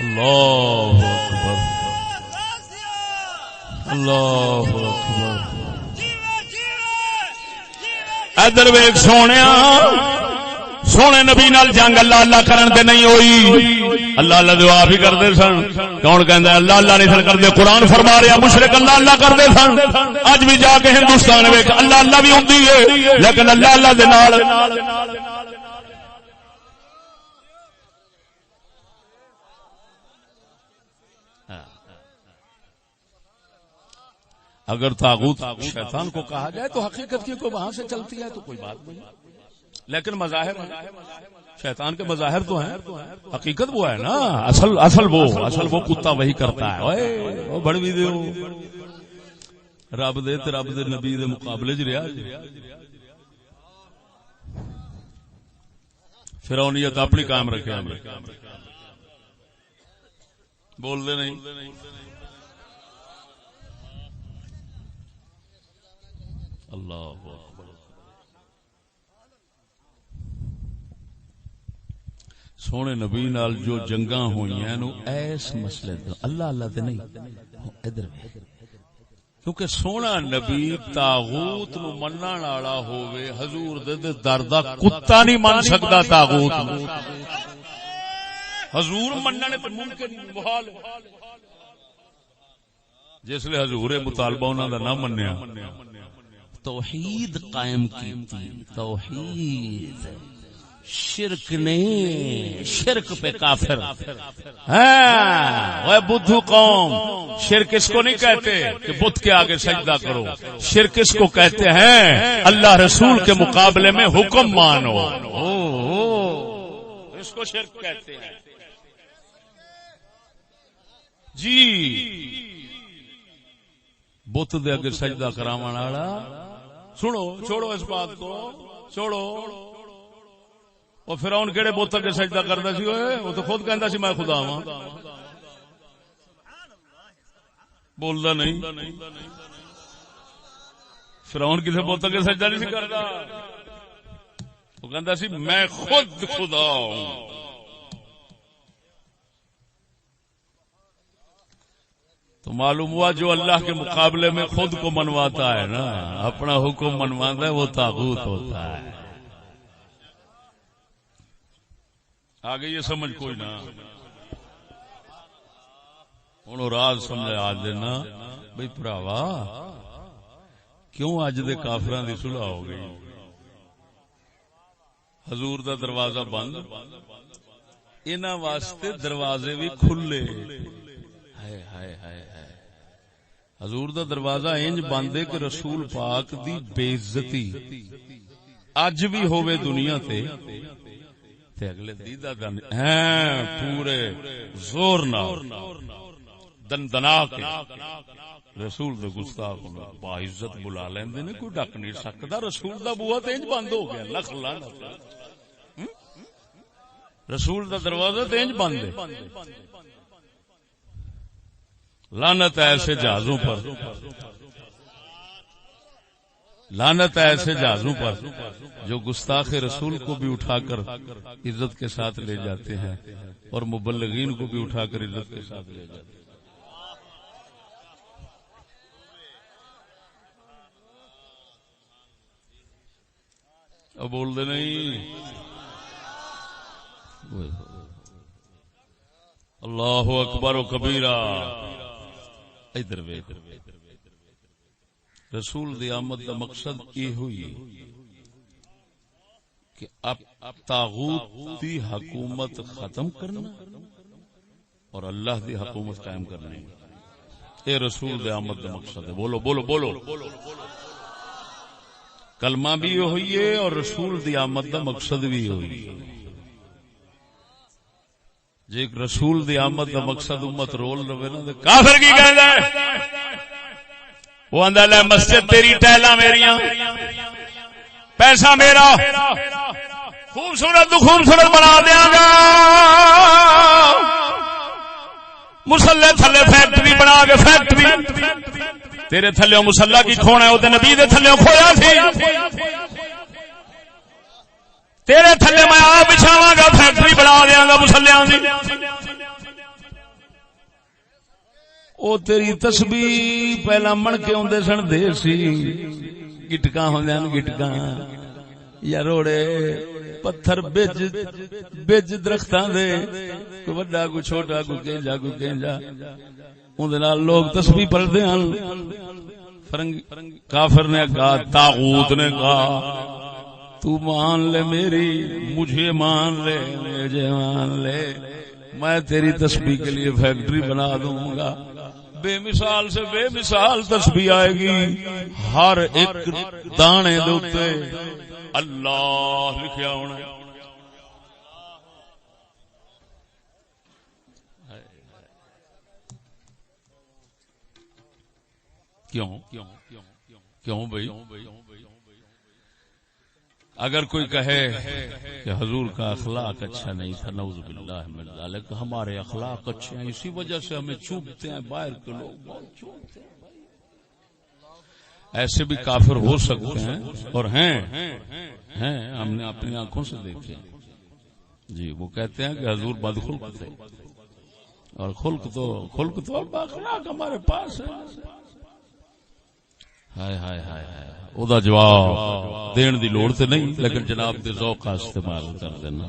اللہ اکبر اللہ اکبر ادھر ویکھ سونیا سونے نبی نال جنگ اللہ اللہ کرن تے نہیں ہوئی اللہ اللہ دعا بھی کردے سن کون کہندا اللہ اللہ نہیں سن کردے قرآن فرما رہا مشرک اللہ اللہ کردے سن اج بھی جا کے ہندوستان ویکھ اللہ اللہ بھی ہوندی ہے لیکن اللہ اللہ دے نال اگر طاغوت شیطان کو کہا جائے تو حقیقت کی کوئی وہاں سے چلتی ہے تو کوئی بات نہیں، لیکن مظاہر شیطان کے مظاہر تو ہیں، حقیقت وہ ہے نا، اصل وہ کتا وہی کرتا ہے. وہ بڑی دیو رب دے تے رب دے نبی دے مقابلے چ رہا. فرعونیت اپنی قائم رکھے بول دے نہیں. اللہ سونے نبی نال جو جنگاں ہوئیاں نو ایس مسئلے دے اللہ تے نہیں ادھر، کیونکہ سونا نبی طاغوت نو منن والا ہووے، حضور دے در دا کتا نہیں من سکدا طاغوت نو. حضور مننے تے ممکن محال، جس لے حضور مطالبہ انہاں دا نہ منیا. توحید قائم کیتی، توحید، شرک نہیں، شرک پہ کافر. ہاں بدھو قوم، شرک اس کو نہیں کہتے کہ بت کے آگے سجدہ کرو، شرک اس کو کہتے ہیں اللہ رسول کے مقابلے میں حکم مانو، اس کو شرک کہتے ہیں. جی بت دے اگے سجدہ کراون والا، سنو چھوڑو اس بات کو، چھوڑو. وہ فرعون کیڑے بت اگے سجدہ کردا سی؟ وہ تو خود کہندا سی میں خدا ہاں. بولدا نہیں. فرعون کسے بت اگے سجدہ نہیں سی کردا، وہ کہندا سی میں خود خدا ہوں. تو معلوم ہوا جو اللہ کے مقابلے میں خود کو منواتا ہے نا، اپنا حکم منواتا ہے، وہ طاغوت ہوتا ہے. آگے یہ سمجھ کوئی نہ ہوں راز سمجھ آ دینا بھئی پراوا کیوں اج دے کافراں دی صلح ہو گئی، حضور دا دروازہ بند، انہاں واسطے دروازے بھی کھلے. ہائے ہائے ہائے ہائے، حضور دا دروازہ انج بند ہے کہ رسول پاک دی بے عزتی اج بھی ہوے دنیا تے اگلے دیدہ دن پورے زور نہ دندنا کے رسول دے گستاخ با عزت بلا لیندے نے، کوئی ڈک نہیں سکدا. رسول دا بوا تے انج بند ہو گیا، لکھ لعنت. رسول دا دروازہ تے انج بند ہے. لعنت ایسے جہازوں پر، لعنت ایسے جہازوں پر جو گستاخ رسول کو بھی اٹھا کر عزت کے ساتھ لے جاتے ہیں اور مبلغین کو بھی اٹھا کر عزت کے ساتھ لے جاتے ہیں. اب بول دے نہیں. اللہ اکبر و کبیرہ. ادھر رسول دی آمد کا مقصد یہ ہوئی کہ اب طاغوت دی حکومت ختم کرنا اور اللہ دی حکومت قائم کرنا. یہ رسول دی آمد کا مقصد ہے. بولو بولو بولو. کلمہ بھی یہ ہوئی ہے اور رسول دی آمد کا مقصد بھی ہوئی ہے. جی ایک رسول دی آمد کا مقصد امت رول رہے نا، کافر کی کہندا ہے؟ وہ آندا لے مسجد تیری، ٹہلا میریاں، پیسہ میرا، خوبصورت تو خوبصورت بنا دیاں گا، مسلے تھلے فیکٹری بنا کے، فیکٹری تیرے تھلے مسلح کی کھونا ہے، وہ نبی دے تھلے کھویا سی، تیرے تھلے میں آپ بچھاواں گا، فیکٹری بنا دیاں گا مسلیاں دی. او تیری تسبیح پہلا من کے ہوندے سن دیسی گٹکاں ہوندیاں گٹکاں یا روڑے پتھر بج درختاں دے، کوئی وڈا کوئی چھوٹا کوئی کینجا کوئی کینجا، اون دے نال لوگ تسبیح پڑھدے ہن. کافر نے کہا، طاغوت نے کہا تو مان لے میری، مجھے مان لے، مجھے مان لے، میں تیری تسبیح کے لیے فیکٹری بنا دوں گا. بے مثال سے بے مثال تسبیح آئے گی، ہر ایک دانے دے اوتے اللہ لکھیا ہونا. کیوں بھائی؟ اگر کوئی کہے کہ حضور کا اخلاق اچھا نہیں تھا، نعوذ باللہ من ذالک، ہمارے اخلاق اچھے ہیں اسی وجہ سے ہمیں چوبتے ہیں، باہر کے لوگ بہت چوبتے ہیں، ایسے بھی کافر ہو سکتے ہیں اور ہیں ہم نے اپنی آنکھوں سے دیکھے. جی وہ کہتے ہیں کہ حضور بدخلق تھے، اور خلق تو اخلاق ہمارے پاس ہے. ہائے ہائے ہائے ہائے، او دا جواب دین دی لوڑ تے نہیں، لیکن جناب دے ذوق کا استعمال کر دینا.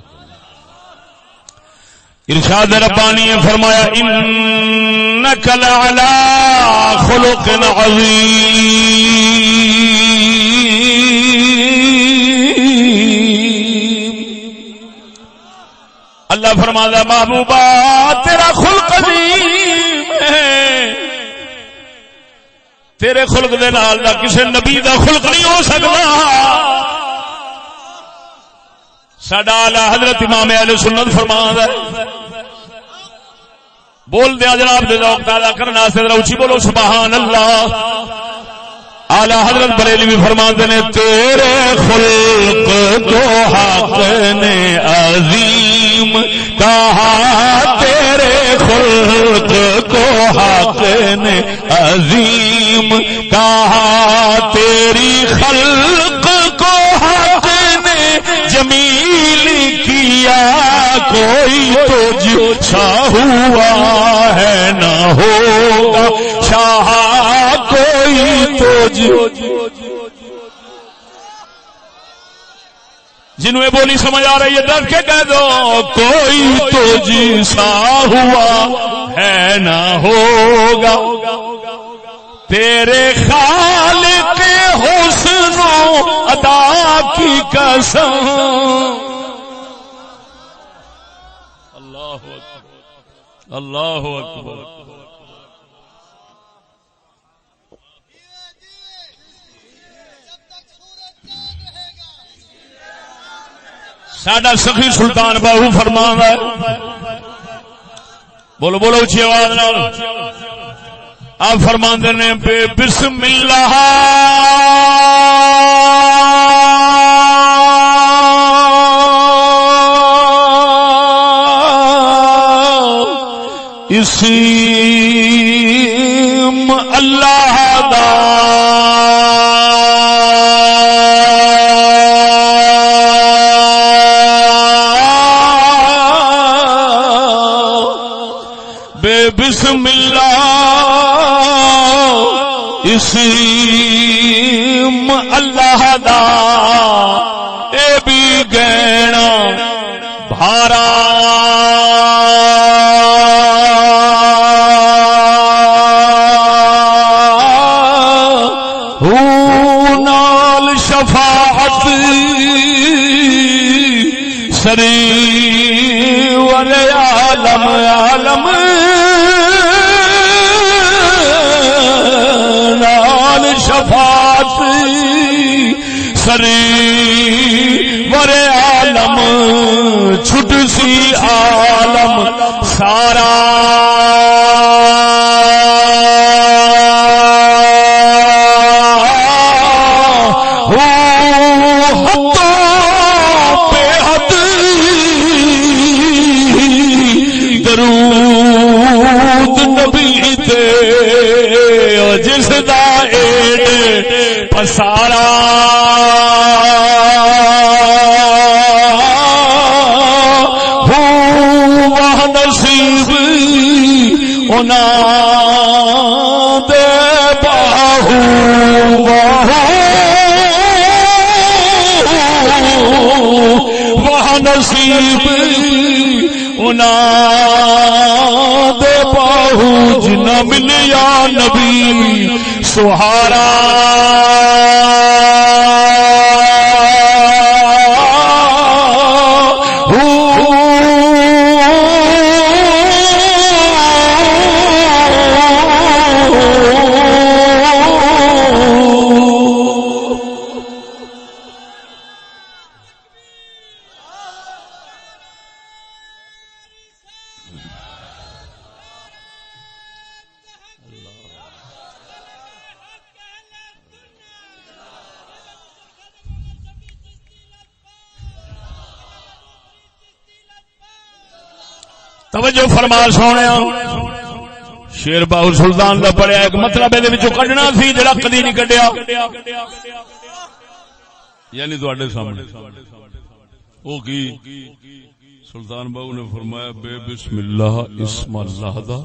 ارشاد ربانی نے فرمایا انک لعلی خلق عظیم. اللہ فرماتا محبوبہ تیرا خلق عظیم ہے، تیرے خلق دے نال دا کسے نبی دا خلق نہیں ہو سکتا. ساڈا اعلی حضرت امام اہل سنت فرماندا ہے، بول دیا جناب دے ذوق پیدا کرنے واسطے ذرا اونچی بولو سبحان اللہ. اعلی حضرت بریلوی بھی فرماندے نے تیرے خلق کو حق نے عظیم کہا، تیرے خلق کو حق نے عظیم کہا، تیری خلق کو حق نے جمیل کیا، کوئی تجھ سا ہوا ہے نہ ہوگا شاہ کوئی تجھ. جنہوں یہ بولی سمجھ آ رہی ہے ڈر کے کہہ دو کوئی تجھ سا ہوا ہے نہ ہوگا. تیرے خالق حسن و عطا کی قسم. اللہ اکبر اللہ اکبر. ساڈا سخی سلطان باہو فرماندا ہے، بولو بولو اچھی آواز نال. آپ فرماندے نے بسم اللہ اسم اللہ دا بسم اللہ اسم اللہ دا اے بھی گہنا بھارا نال شفاعت سری والے عالم عالم نال شفاعت سری ورے عالم چھٹ سی عالم سارا جس دا ایڈ پسارا وہ نصیب اونا دے باہو وہ نصیب اونا دے باہو جنا ملیا نبی سہارا توجہ فرما سونے شیر باہو سلطان دا پڑھیا ایک مطلب دے وچوں کڈنا سی جڑا کدی نہیں کڈیا یعنی تواڈے سامنے او کی سلطان باہو نے فرمایا بے بسم اللہ اسم اللہ دا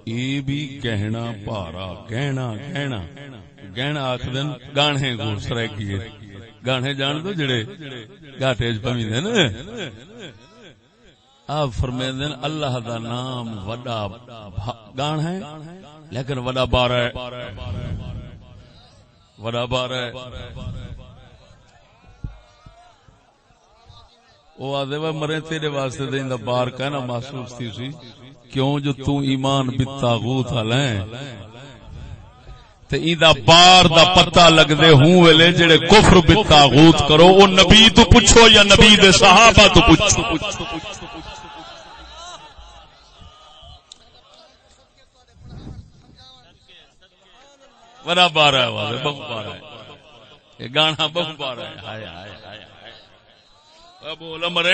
اے بھی گہنا پارا گہنا گہنا گہنا آکھدن گانے کو سرائکیے گانے جان دو جڑے گاٹے وچ پویندے نا آپ فرمیندے اللہ دا نام وڈا گان ہے لیکن وڈا بار ہے وڈا بار ہے وہ آدھے وہ مرے تیرے واسطے دیں دا بار کہنا محسوس تھی سی کیوں جو تو ایمان بالتاغوت علیں تے ایدہ بار دا پتہ لگ دے ہوں ویلے جڑے کفر بالتاغوت کرو وہ نبی تو پوچھو یا نبی دے صحابہ تو پوچھو بڑا بارہ ہے والے بہت بارہ ہے یہ گانا بہت بارہ ہے ہائے ہائے ہائے ہائے بول مرے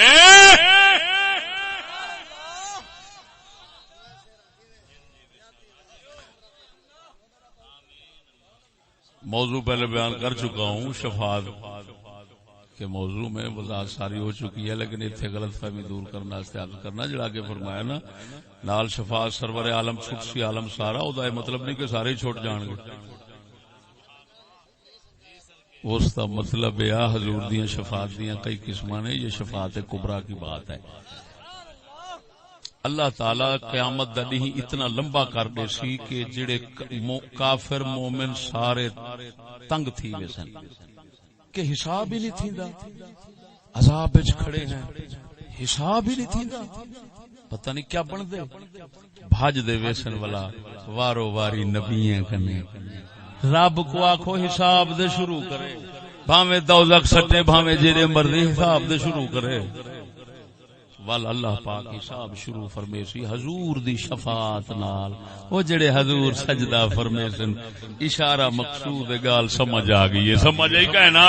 موضوع پہلے بیان کر چکا ہوں شفاعت کے موضوع میں وضاحت ساری ہو چکی ہے لیکن اتنے غلط فہمی دور کرنا استعمال کرنا جڑا کے فرمایا نا نال شفاعت سرور عالم چھٹ سی عالم سارا او دا مطلب نہیں کہ سارے چھوٹ جان گے اس کا مطلب ہے حضور دیاں شفاعت دیاں کئی قسماں نے یہ شفاعت کبریٰ کی بات ہے اللہ تعالی قیامت دا نہیں اتنا لمبا کر دے سی کہ جڑے کافر مومن سارے تنگ تھی ویسن کہ حساب ہی نہیں تھیندا عذاب وچ کھڑے ہیں حساب ہی نہیں تھیندا پتہ نہیں کیا بن دے بھاج دے ویسن والا وارو واری نبییں کنے رب کو آکھو حساب دے شروع کرے بھاویں دوزخ سٹے بھاویں جڑے مرضی حساب دے شروع کرے وال اللہ پاک حساب شروع فرمے سی حضور دی شفاعت نال او جڑے حضور سجدہ فرمے سن اشارہ مقصود گال سمجھ آ گئی ہے سمجھ آئی کہنا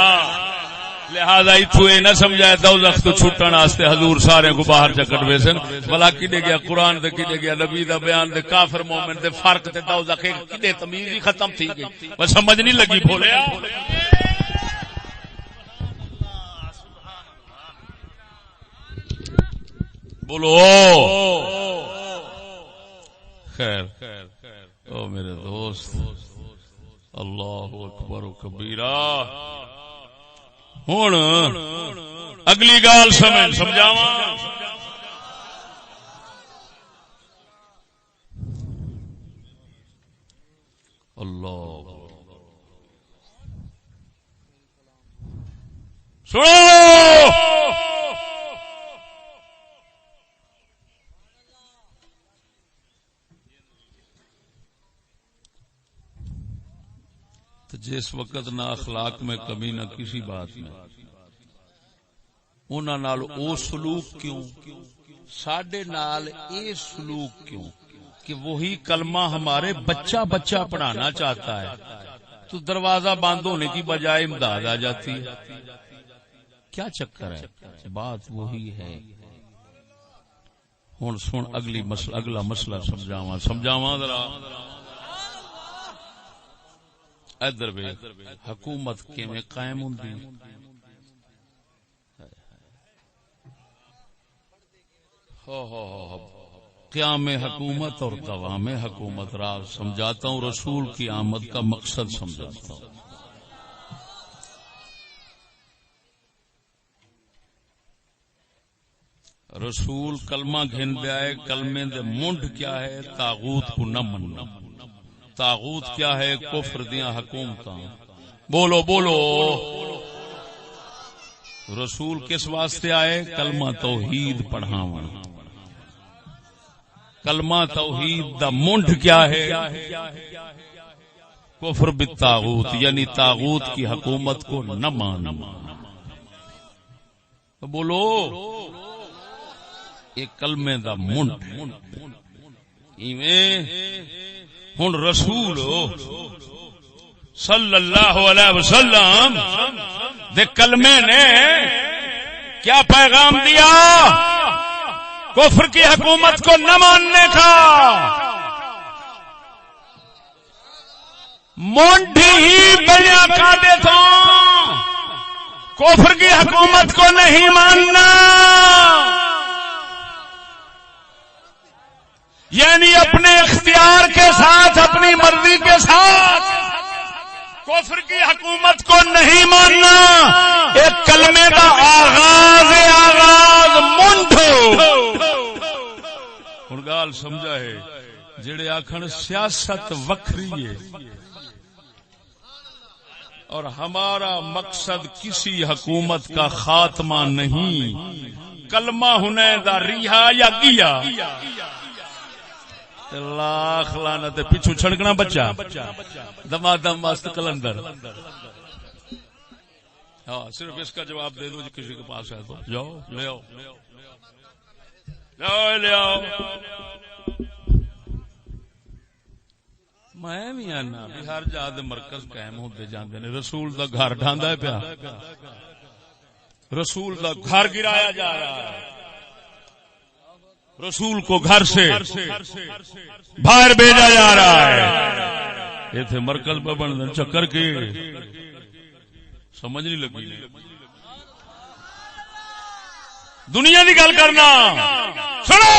لہذا اتو اے نہ سمجھایا دوزخ تو چھٹن واسطے حضور سارے کو باہر چکٹ ویسن بلا کڈے گیا قرآن دے کڈے گیا نبی دا بیان دے کافر مومن دے فرق تے دوزخ کڈے تمیز ہی ختم تھی گئی بس سمجھ نہیں لگی بولیا بولو خیر او میرے دوست اللہ اکبر و کبیرہ ہن اگلی گال سمجھاواں اللہ سنو تو جس وقت نہ اخلاق میں کمی نہ کسی بات میں انہاں نال او سلوک کیوں ساڈے نال اے سلوک کیوں کہ وہی کلمہ ہمارے بچہ بچہ پڑھانا چاہتا ہے تو دروازہ بند ہونے کی بجائے امداد آ جاتی ہے کیا چکر ہے بات وہی ہے ہن سن اگلا مسئلہ سمجھاواں ذرا ادھر بے حکومت کیویں قائم ہوندی قیام حکومت اور قوام حکومت راز سمجھاتا ہوں رسول کی آمد کا مقصد سمجھاتا ہوں رسول کلمہ گھن دے آئے کلمے دے منڈ کیا ہے طاغوت کو نہ مننا طاغوت کیا ہے کفر دیاں حکومتاں بولو بولو رسول کس واسطے آئے کلمہ توحید پڑھاون کلمہ توحید دا منڈ کیا ہے کفر بالطاغوت یعنی طاغوت کی حکومت کو نہ ماننا بولو ایک کلمے دا منڈ ایویں ہن رسول صلی اللہ علیہ وسلم دے کلمے نے کیا پیغام دیا کفر کی حکومت کو نہ ماننے کا مونڈی ہی بنیا کا دیتا کفر کی حکومت کو نہیں ماننا، یعنی اپنے اختیار کے ساتھ اپنی مرضی کے ساتھ کفر کی حکومت کو نہیں ماننا، ایک کلمے کا آغاز منڈو ہن گال سمجھا ہے جڑے آکھن سیاست وکھری ہے اور ہمارا مقصد کسی حکومت کا خاتمہ نہیں، کلمہ ہونے دا ریہا یا گیا لاکھ لعنت پیچھو چھڑکنا بچہ دمادم واسط کلندر. ہاں صرف اس کا جواب دے دو جو کسی کے پاس ہے تو جاؤ لے آؤ لے آؤ. میں بھی آنا بھی ہر جا دے مرکز قائم ہوتے جاندے نے، رسول دا گھر ڈھاندا ہے پیا، رسول دا گھر گرایا جا رہا ہے، رسول کو گھر سے باہر بھیجا جا رہا ہے. یہ تھے مرکز پہ بن چکر کے سمجھ نہیں لگی. دنیا کی گل کرنا سنو،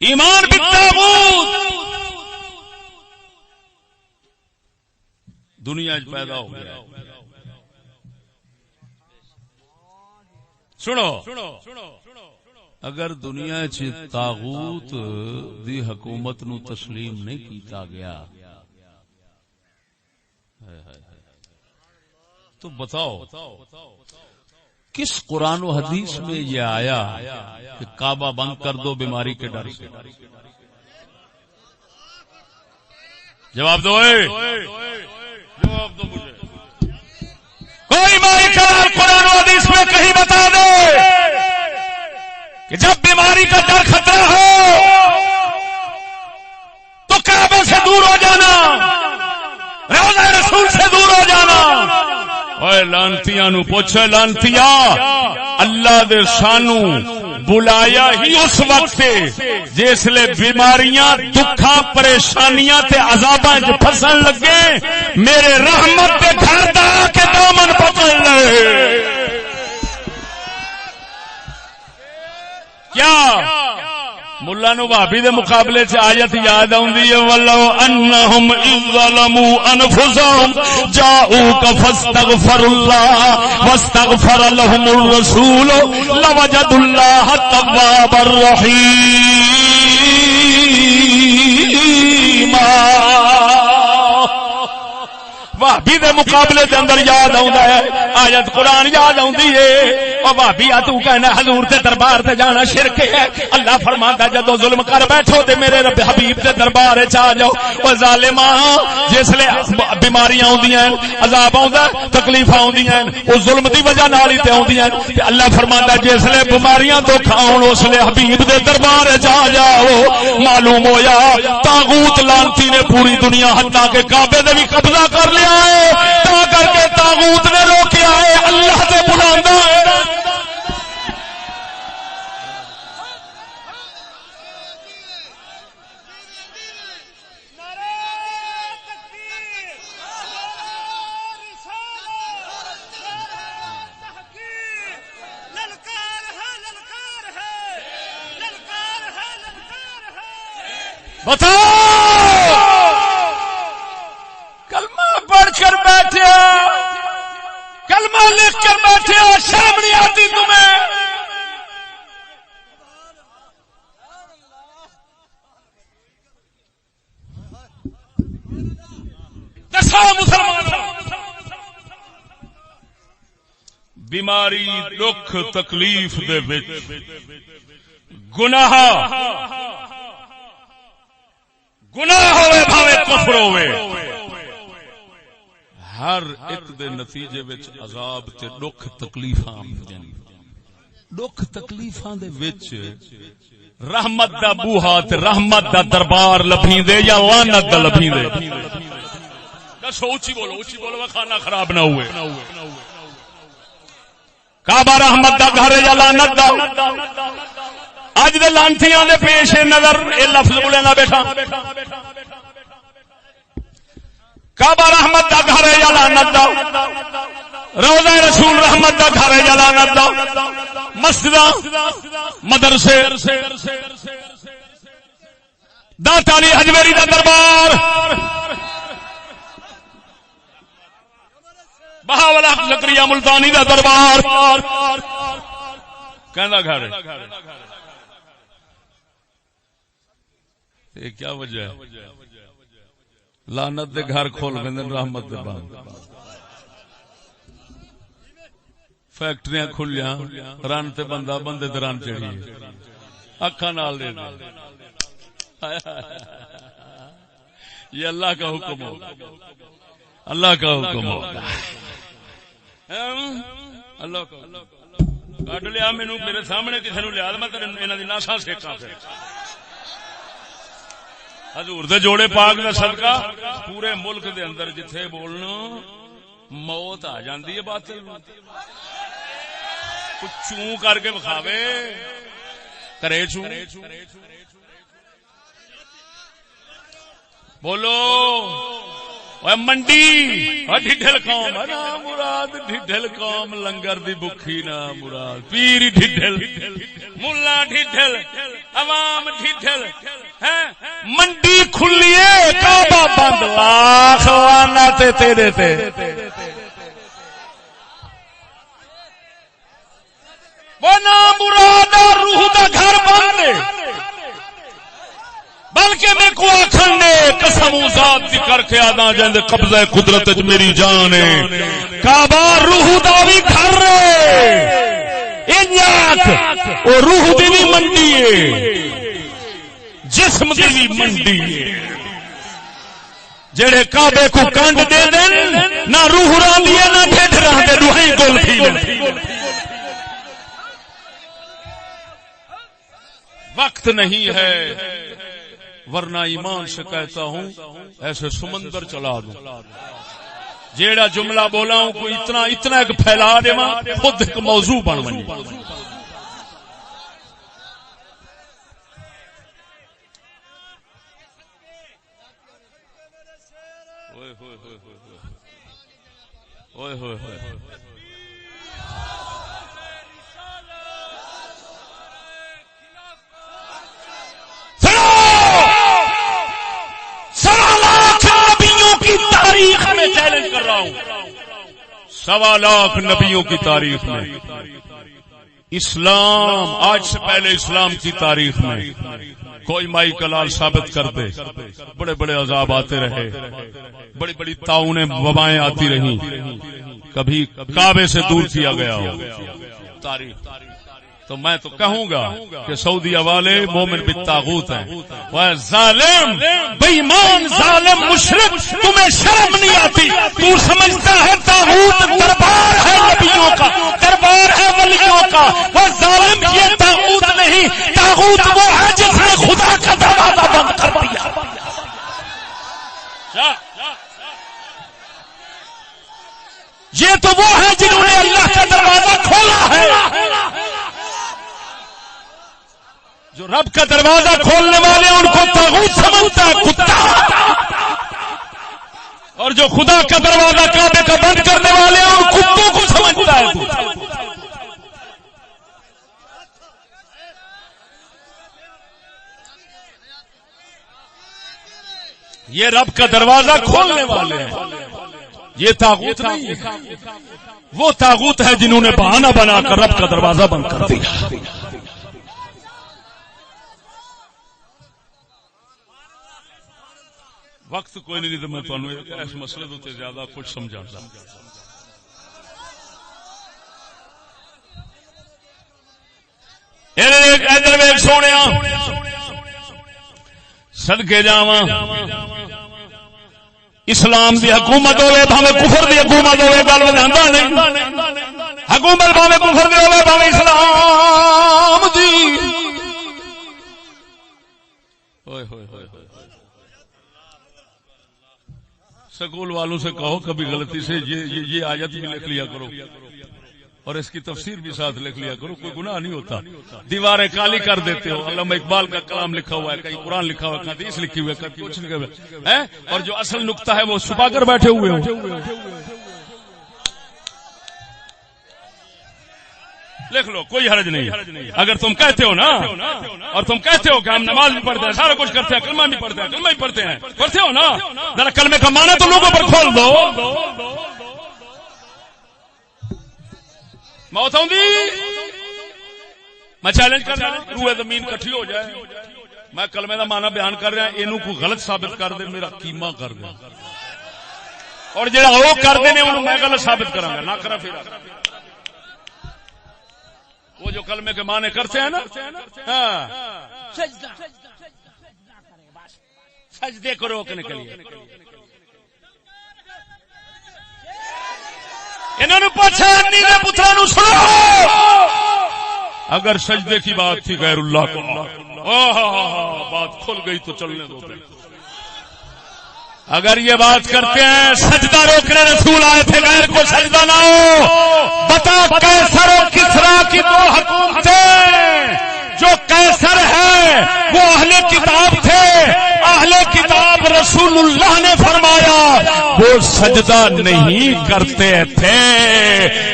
ایمان بالتاغوت دنیا پیدا ہو گیا. سنو اگر دنیا چ طاغوت دی حکومت نو تسلیم نہیں کیتا گیا تو بتاؤ کس قرآن و حدیث میں یہ آیا کہ کعبہ بند کر دو بیماری کے ڈر سے؟ جواب دو، جواب دو مجھے. کوئی مائی قرآن و حدیث میں کہیں بتا دے کہ جب بیماری کا ڈر خطرہ ہو تو کعبے سے دور ہو جانا، روضہ رسول سے دور ہو جانا. اوے لانتیاں نو پوچھے لانتیا، اللہ دے سانو بلایا ہی اس وقت جس لے بیماریاں دکھاں پریشانیاں تے عذاباں وچ پھسن لگے، میرے رحمت دے گھر دا کے دامن پکڑ لے. کیا ملا نو بھابی دے مقابلے چ آیت یاد آوندی ہے، ولو انہم اذ ظلموا انفسہم جاؤک فاستغفروا اللہ واستغفر لهم الرسول لوجدوا اللہ توابا رحیما. بھابی دے مقابلے دے اندر یاد آوندا ہے آیت قرآن یاد آوندی ہے. اور بھابی تو کہنا حضور دے دربار تے جانا شرک ہے. اللہ فرماندا جدو ظلم کر بیٹھو تے میرے رب حبیب دے دربار وچ آ جاؤ. او ظالماں جسلے بیماریاں اوندیاں عذاب آوندا تکلیفاں اوندیاں او ظلم دی وجہ نال ہی تے اوندیاں. تے اللہ فرماندا جسلے بیماریاں تو کھاون اسلے حبیب دے دربار وچ آ جاؤ. معلوم ہویا طاغوت لعنتی نے پوری دنیا حتا کہ کعبے دے بھی قبضہ کر لیا ہے. تا کر کے طاغوت نے روکیا ہے، اللہ تے بلاندا ہے. بتاؤ کلمہ پڑھ کر بیٹھے، کلمہ لکھ کر بیٹھے، شرم نہیں آتی تمہیں؟ دسو مسلمان بیماری دکھ تکلیف دے وچ گناہ ہوئے بھاوے کفر ہوئے، ہر ایک دے نتیجے وچ عذاب تے دکھ تکلیفاں آندیاں. دکھ تکلیفاں دے وچ رحمت دا بوہا تے رحمت دا دربار لبھیندے یا لعنت دا لبھیندے؟ دسو اونچی بولو، اونچی بولو، کھانا خراب نہ ہوئے. کعبہ رحمت دا گھر یا لعنت دا اج دے لانتیاں دے پیش نظر اے لفظ بولنا بیٹھا کعبہ رحمت دا گھر یا لعنت دا روضہ رسول رحمت دا گھر یا لعنت دا مسجد مدرسے داتا علی حجویری دا دربار بہاول حق زکریا ملتانی دا دربار کہندا گھر ہے یہ کیا وجہ ہے لعنت دے گھر کھول ویندن رحمت دے بند فیکٹریاں کھلیاں رن تے بندہ بندے تے رن چڑھی اکھاں نال دے یہ اللہ کا حکم ہوگا اللہ کا حکم ہوگا اللہ کا کڈ لیا مینوں میرے سامنے کسی نو لیا میں تیرے انہاں دی ناساں سیکاں پھر حضور دے جوڑے پاک دا صدقہ پورے ملک دے اندر جتھے بولنا موت آ جاندی ہے باطل کچھ چوں کر کے بکھاوے کرے چوں بولو اے منڈی ڈھڈل قوم نا مراد ڈھڈل قوم لنگر دی بکھی نا مراد پیر ڈھڈل ملا ڈھڈل عوام ڈھڈل منڈی کھلیے کعبہ بند لاکھ لعنت تیرے تے وہ نا مراد روح دا گھر بند بلکہ میں کو آخر نے قسم ذات دی کر کے آدھا جاندے قبضہ قدرت میری جان ہے کعبہ روح دا بھی گھر ہے انیاک وہ روح دی بھی منڈی ہے جسم دی بھی منڈی ہے جڑے کعبے کو کنڈ دے دیں نہ روح راندی ہے نہ ڈھڈ راندے روحیں گل تھی وقت نہیں ہے ورنہ ایمان سے کہتا ہوں ایسے سمندر چلا دوں جیڑا جملہ بولا ہوں کوئی اتنا ایک پھیلا دے خود ایک موضوع بن بنی اوئے ہوئے ہوئے تاریخ میں چیلنج کر رہا ہوں 1.25 لاکھ نبیوں کی تاریخ میں اسلام آج سے پہلے اسلام کی تاریخ میں کوئی مائی کلال ثابت کر دے بڑے بڑے عذاب آتے رہے بڑی بڑی طاعونیں وبائیں آتی رہیں کبھی کعبے سے دور کیا گیا ہو تاریخ تو میں تو کہوں گا کہ سعودیہ والے مومن بالطاغوت ہیں وہ ظالم بے ایمان ظالم مشرک تمہیں شرم نہیں آتی تو سمجھتا ہے طاغوت دربار ہے نبیوں کا دربار ہے ولیوں کا وہ ظالم یہ طاغوت نہیں طاغوت وہ ہے جس نے خدا کا دروازہ بند کر دیا یہ تو وہ ہے جنہوں نے اللہ کا دروازہ کھولا ہے جو رب کا دروازہ کھولنے والے ان کو طاغوت سمجھتا ہے کتا اور جو خدا کا دروازہ کعبے کا بند کرنے والے ان کتوں کو سمجھتا ہے یہ رب کا دروازہ کھولنے والے ہیں یہ طاغوت نہیں ہے وہ طاغوت ہے جنہوں نے بہانہ بنا کر رب کا دروازہ بند کر دیا وقت کوئی نہیں تو میں تمہیں اس مسئلے تو زیادہ کچھ سمجھاتا ادھر سونے صدقے جاواں اسلام دی حکومت ہوے بھاوے کفر دی حکومت ہوے گل وداندا نہیں حکومت بھاوے کفر دی ہوے بھاوے اسلام دی اوئے ہوئے ہوئے سکول والوں سے کہو کبھی غلطی سے یہ آیت بھی لکھ لیا کرو اور اس کی تفسیر بھی ساتھ لکھ لیا کرو، کوئی گناہ نہیں ہوتا. دیواریں کالی کر دیتے ہو. علامہ اقبال کا کلام لکھا ہوا ہے، کہیں قرآن لکھا ہوا ہے، کہیں حدیث لکھی ہوئی ہے، کہیں کچھ لکھا ہوا ہے، اور جو اصل نقطہ ہے وہ چھپا کر بیٹھے ہوئے ہو. لکھ لو، کوئی حرج نہیں. اگر تم کہتے ہو نا، اور تم کہتے ہو کہ ہم نماز بھی پڑھتے ہیں، سارا کچھ کرتے ہیں، کلمہ بھی پڑھتے ہیں، کلمہ بھی پڑھتے ہیں، پڑھتے ہو نا، ذرا کلمے کا معنی تو لوگوں پر کھول دو. موت آؤں میں چیلنج کر رہا ہوں، روح زمین کٹھی ہو جائے، میں کلمے کا معنی بیان کر رہا، اینو کو غلط ثابت کر دے، میرا قیمہ کر دے، اور جڑا وہ کر دے انہوں میں غلط ثابت کراں گا. نہ کرا پھر وہ جو کلمے کے معنی کرتے ہیں نا، سجدے کو روکنے کے لیے انہوں نے پوچھا پترا نو سنو، اگر سجدے کی بات تھی غیر اللہ کو، بات کھل گئی تو چلنے دو. اگر یہ بات کرتے ہیں سجدہ روکنے رسول آئے تھے، غیر کو سجدہ نہ ہو. بتا قیصر اور کسریٰ کی دو حکومتیں، جو قیصر ہے وہ اہل کتاب تھے، اہل کتاب رسول اللہ نے فرمایا وہ سجدہ نہیں کرتے تھے،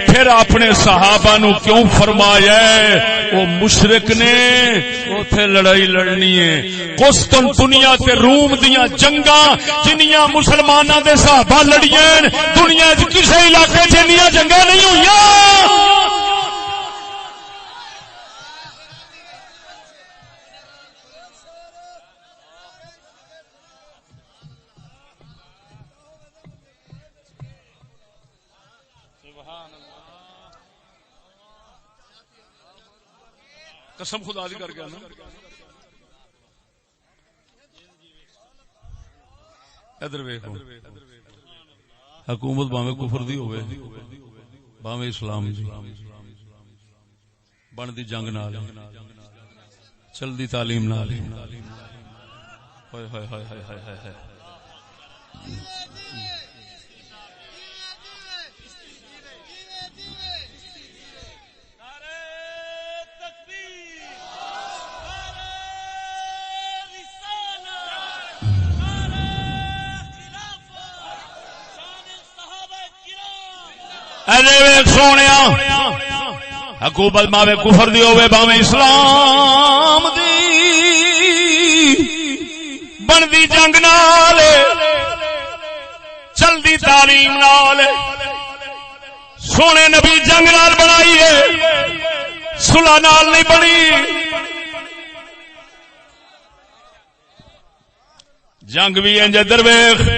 پھر اپنے صحابہ نو کیوں فرمایا؟ وہ مشرک نے اوتھے لڑائی لڑنی ہے. قسطنطنیہ تے روم دیاں جنگاں جنیاں مسلماناں دے صحابہ لڑیاں دنیا وچ کسے علاقے وچ انیاں جنگاں نہیں ہوئیاں. قسم خدا دی کر کے نا، ادھر ویکھو، حکومت باویں کفر دی ہوے باویں اسلام دی، بندی جنگ نال، چلدی تعلیم نال. ہائے ہائے ہائے ہائے ہائے ہائے. سونے حکومت ماوے کفر دی ہوے باویں اسلام دی، بندی جنگ نال، چلدی تعلیم نال. سونے نبی جنگ نال بنائی ہے، صلح نال نہیں بنی. جنگ بھی انج درویش.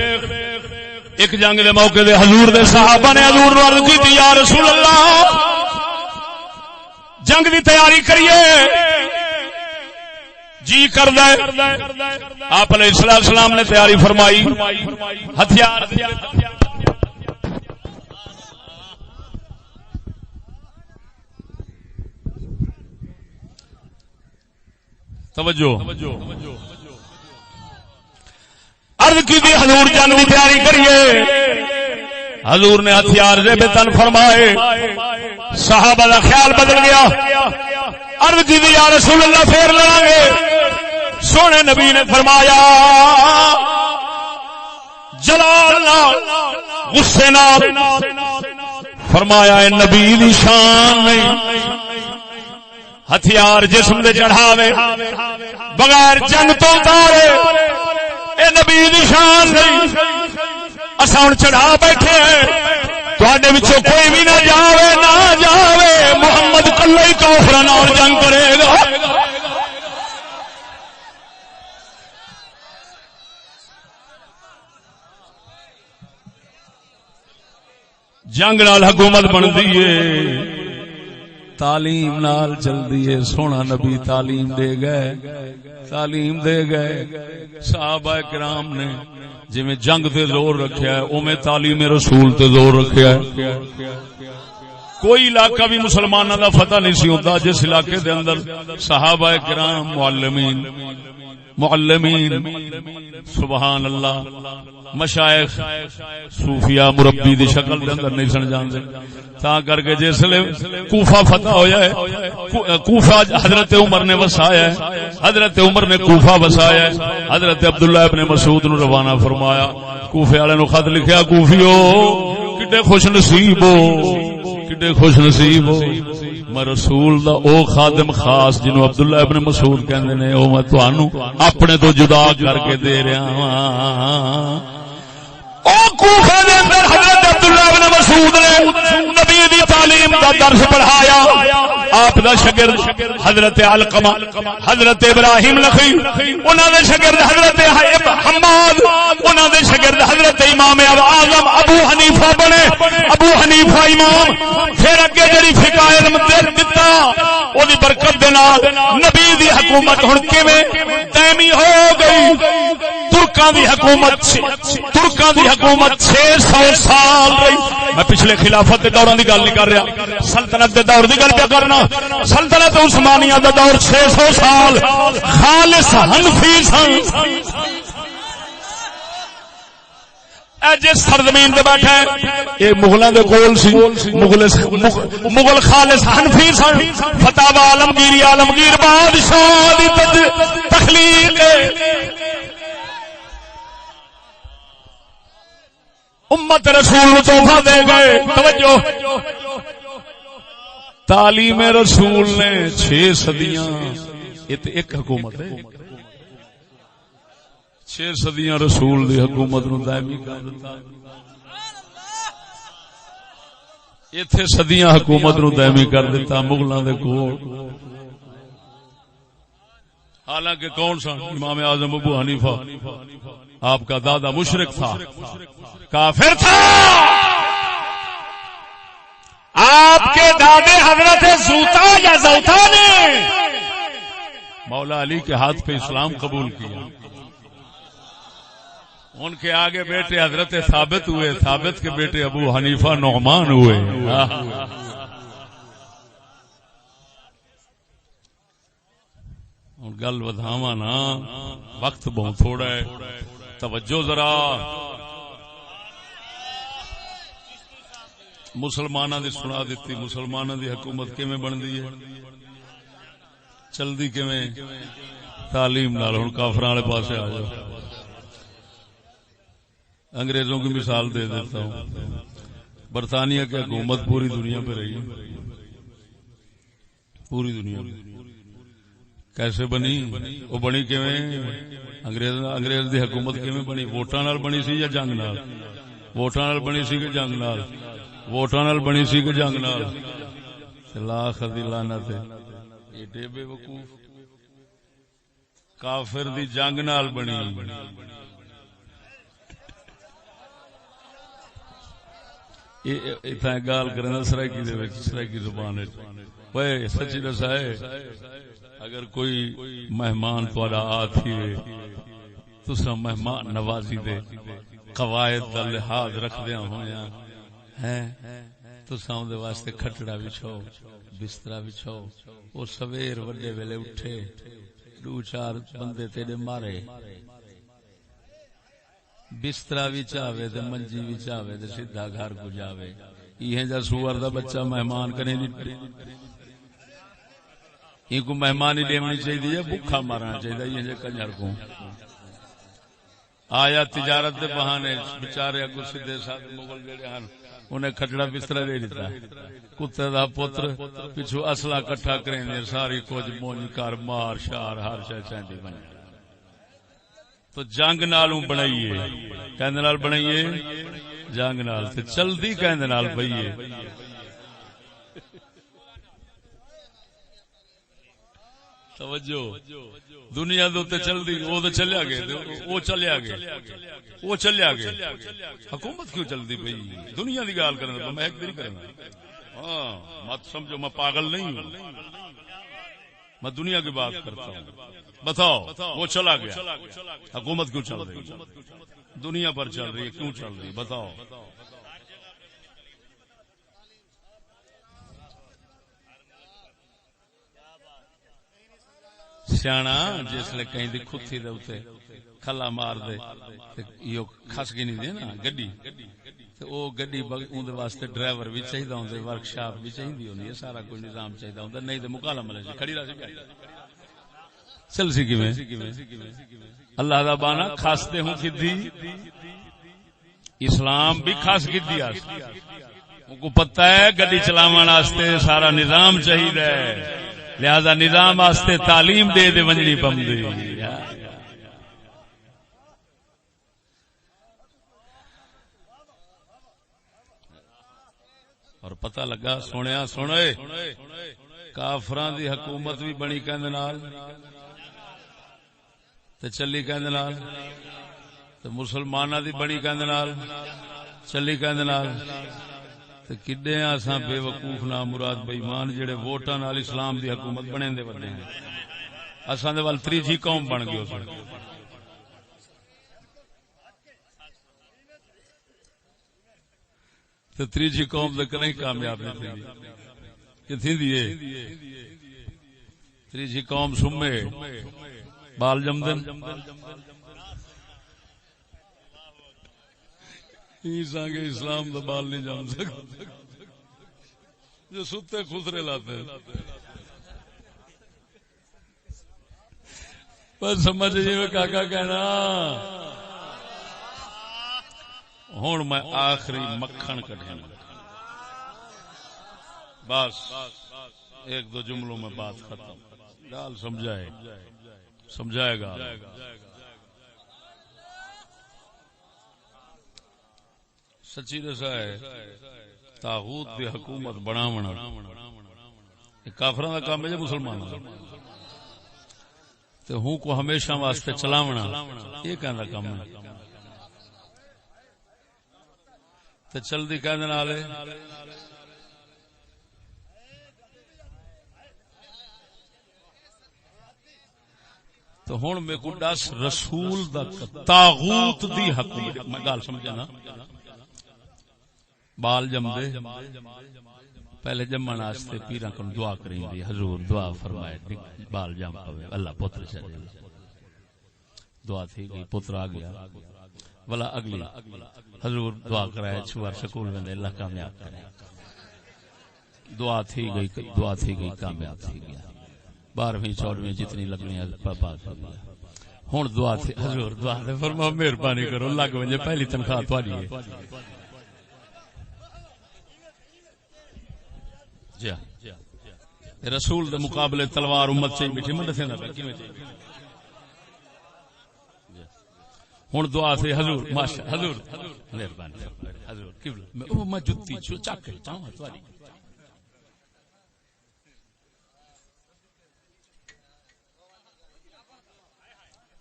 ایک جنگ دے موقع دے حضور دے صحابہ نے حضور نو عرض کی یا رسول اللہ جنگ دی تیاری کریے، جی کردا ہے. آپ علیہ السلام نے تیاری فرمائی، ہتھیار توجہ عرض کی دی حضور جنگ کی تیاری کریے. حضور نے ہتھیار زیب تن فرمائے، صحابہ کا خیال بدل گیا. عرض کی دی یا رسول اللہ پھر لڑیں گے. سونے نبی نے فرمایا جلال غصے نال فرمایا اے نبی دی شان نہیں ہتھیار جسم دے چڑھاوے بغیر جنگ تو اتارے، اے نبی دی شان نہیں. اساں ہن چڑھا بیٹھے ہیں، تواڈے وچوں کوئی بھی نہ جاوے محمد کلے ہی کافراں نال جنگ کرے گا. جنگ نال حکومت بندی ہے، تعلیم نال چلدی ہے. سونا نبی تعلیم دے گئے. صحابہ کرام نے جویں جنگ تے زور رکھیا ہے اوویں تعلیم رسول تے زور رکھیا ہے. کوئی علاقہ بھی مسلماناں دا فتح نہیں سی ہوندا جس علاقے دے اندر صحابہ کرام معلمین معلمین سبحان اللہ مشائخ صوفیاء مربی دی شکل دے اندر نہیں سن جاندے تا کر کے جس لے کوفہ فتح ہویا ہے کوفہ حضرت عمر نے وسایا ہے حضرت عمر نے کوفہ وسایا ہے حضرت عبداللہ ابن مسعود نو روانہ فرمایا کوفے والے نو خط لکھیا کوفیو کڈے خوش نصیب ہو کڈے خوش نصیب ہو میں رسول دا او خادم خاص جنوں عبداللہ ابن مسعود کہندے نے او میں تانوں اپنے تو جدا کر کے دے رہا ہاں او کوفہ دے اندر حضرت عبداللہ ابن مسعود نے نبی دی تعلیم دا درس پڑھایا آپ دا شاگرد حضرت علقمہ حضرت ابراہیم لخی انہاں دے شاگرد حضرت حماد انہاں دے شاگرد حضرت امام اعظم ابو حنیفہ بنے ابو حنیفہ امام پھر اگے جڑی فقہ علم دتا او دی برکت دے نال نبی دی حکومت ہن کیویں دائمی ہو گئی ترکاں دی حکومت 600 سال رہی میں پچھلے خلافت دے دوراں دی گل نہیں کر رہا سلطنت دے دور دی گل پہ کرنا سلطنت عثمانیہ دا دور 600 سال خالص حنفی سن اے جس سرزمین تے بیٹھا ہے اے مغلاں دے کول سی مغل خالص حنفی سن فتاوی عالمگیر بادشاہ دی تخلیق امت رسول تحفہ دے گئے توجہ تعلیم رسول نے 6 صدیاں ایک حکومت ہے 6 صدیاں رسول دی حکومت نو دائمی کر دتا ایتھے صدیاں حکومت نو دائمی کر دیتا مغلاں دے کول حالانکہ کون سا امام اعظم ابو حنیفہ آپ کا دادا مشرک تھا کافر تھا آپ کے دادے حضرت زوتا یا زوتا نے مولا علی کے ہاتھ پہ اسلام قبول کیا ان کے آگے بیٹے حضرت ثابت ہوئے ثابت کے بیٹے ابو حنیفہ نعمان ہوئے گل ودھاواں نا وقت بہت تھوڑا ہے توجہ ذرا مسلماناں دی سنا دیتی مسلماناں دی حکومت کیویں بندی ہے چلدی کیویں تعلیم نال ہن کافراں والے پاسے آ جاؤ انگریزوں کی مثال دے دیتا ہوں برطانیہ کی حکومت پوری دنیا پہ رہی پوری دنیا میں کیسے بنی وہ بنی کیویں انگریز دی حکومت کیویں بنی ووٹاں نال بنی سی یا جنگ نال ووٹاں نال بنی سی کہ جنگ نال ووٹاں نال بنی سی کہ جنگ نال لاکھ دی لعنت ایڈے بے وقوف کافر دی جنگ نال بنی اتنا گال کرنا سرائکی دے وچ سرائکی زبان وے سچی دسائے اگر کوئی مہمان تہاڈا آ تھی تساں مہمان نوازی دے قواعد دا لحاظ رکھدیاں ہویاں ہیں تساں اون دے واسطے کھٹڑا وچھاؤ بستر وچھاؤ او سویر وڈے ویلے اٹھے 2-4 بندے تیرے مارے بستر وچ آوے تے منجی وچ آوے تے سیدھا گھر کو جاوے یہ جا سور دا بچہ مہمان کنے نہیں یہ کو مہمان ہی لیونی چاہیے بھوکا مارنا چاہیے یہ جے کنجر کو آیا تجارت دے بہانے بیچارے اگوں سیدھے ساتھ مغل جڑے ہن انہیں کھٹڑا بستر دے دیتا کتے دا پتر پچھو اسلحہ کٹھا کریں ساری کچھ مونج کر مار شار ہر شے چاندی بن تو جنگ نالوں بنائیے کہندے نال بنائیے جنگ نال تے چلدی کہندے نال بئیے توجہ دنیا دے تے چلدی او تے چلیا گئے او چلیا گئے وہ چلیا گئے حکومت کیوں چلدی پئی دنیا دی گال کرنا میں ایک نہیں کرنا ہاں مت سمجھو میں پاگل نہیں ہوں میں دنیا کی بات کرتا ہوں بتاؤ وہ چلا گیا حکومت کیوں چل رہی دنیا پر چل رہی ہے کیوں چل رہی بتاؤ سیانا جس لے کہیں دی کھتی دے اوتے کھلا مار دے تے ایو کھس گئی نہیں دی نا گڈی تے او گڈی اون دے واسطے ڈرائیور بھی چاہیدا ہوندے ورک شاپ بھی چاہیدی ہونی ہے سارا کوئی نظام چاہیدا ہوندا نہیں تے مکالمہ ملے کھڑی رہ سی چل سی کیویں اللہ دا بانا کھاستے ہوں کدی اسلام بھی خاص گدی کو پتہ ہے گڈی چلاون واسطے سارا نظام چاہیے لہذا نظام واسطے تعلیم دے دے ونجنی پوندی اور پتہ لگا سنیا سنے کافراں دی حکومت بھی بنی کہندے نال تے چلی کہندے نال تے مسلماناں دی بڑی کہندے نال چلی کہندے نال تے کڈے اساں بے وقوف نا مراد بے ایمان جڑے ووٹاں نال اسلام دی حکومت بنے دے ودے ہیں اساں دے ول تریجی قوم بن گئے اس تے تریجی قوم دے کہیں کامیاب نہیں تھی کہ تھی تریجی قوم سمے بال جمدن کے اسلام دا بال نہیں جم سکتا جو ستے خسرے لاتے بس سمجھ جی کاکا کہنا ہوں میں آخری مکھن کٹھن بس ایک دو جملوں میں بات ختم گال سمجھائے گا سچی دسا ہے طاغوت دی حکومت بناونا کافراں دا کام ہے جے مسلماناں دا تے ہوں کو ہمیشہ واسطے چلاونا یہ کہندا کام ہے تے چلدی کہندے نال تو ہن میں کو دس رسول دا طاغوت دی حکومت میں گل سمجھا نا بال جمدے پہلے جمن واسطے پیراں کول دعا کریندی حضور دعا فرمائے بال جم پوے اللہ پتر چلے دعا تھی گئی پتر آ گیا ولا اگلی حضور دعا کرائے چھوار سکول میں اللہ کامیاب کرے دعا تھی گئی کامیاب تھی گیا 12ویں 14ویں جتنی لگنی پاس ہو گیا ہن دعا تھی حضور دعا دے فرماؤ مہربانی کرو لگ ونجے پہلی تنخواہ تہاڈی ہے رسول دے مقابلے تلوار امت چاہیے بیٹھی من دسے نا کیویں چاہیے ہن دعا سے حضور ماشاء حضور مہربانی حضور قبلہ میں جُتی چک چاہاں تہاڈی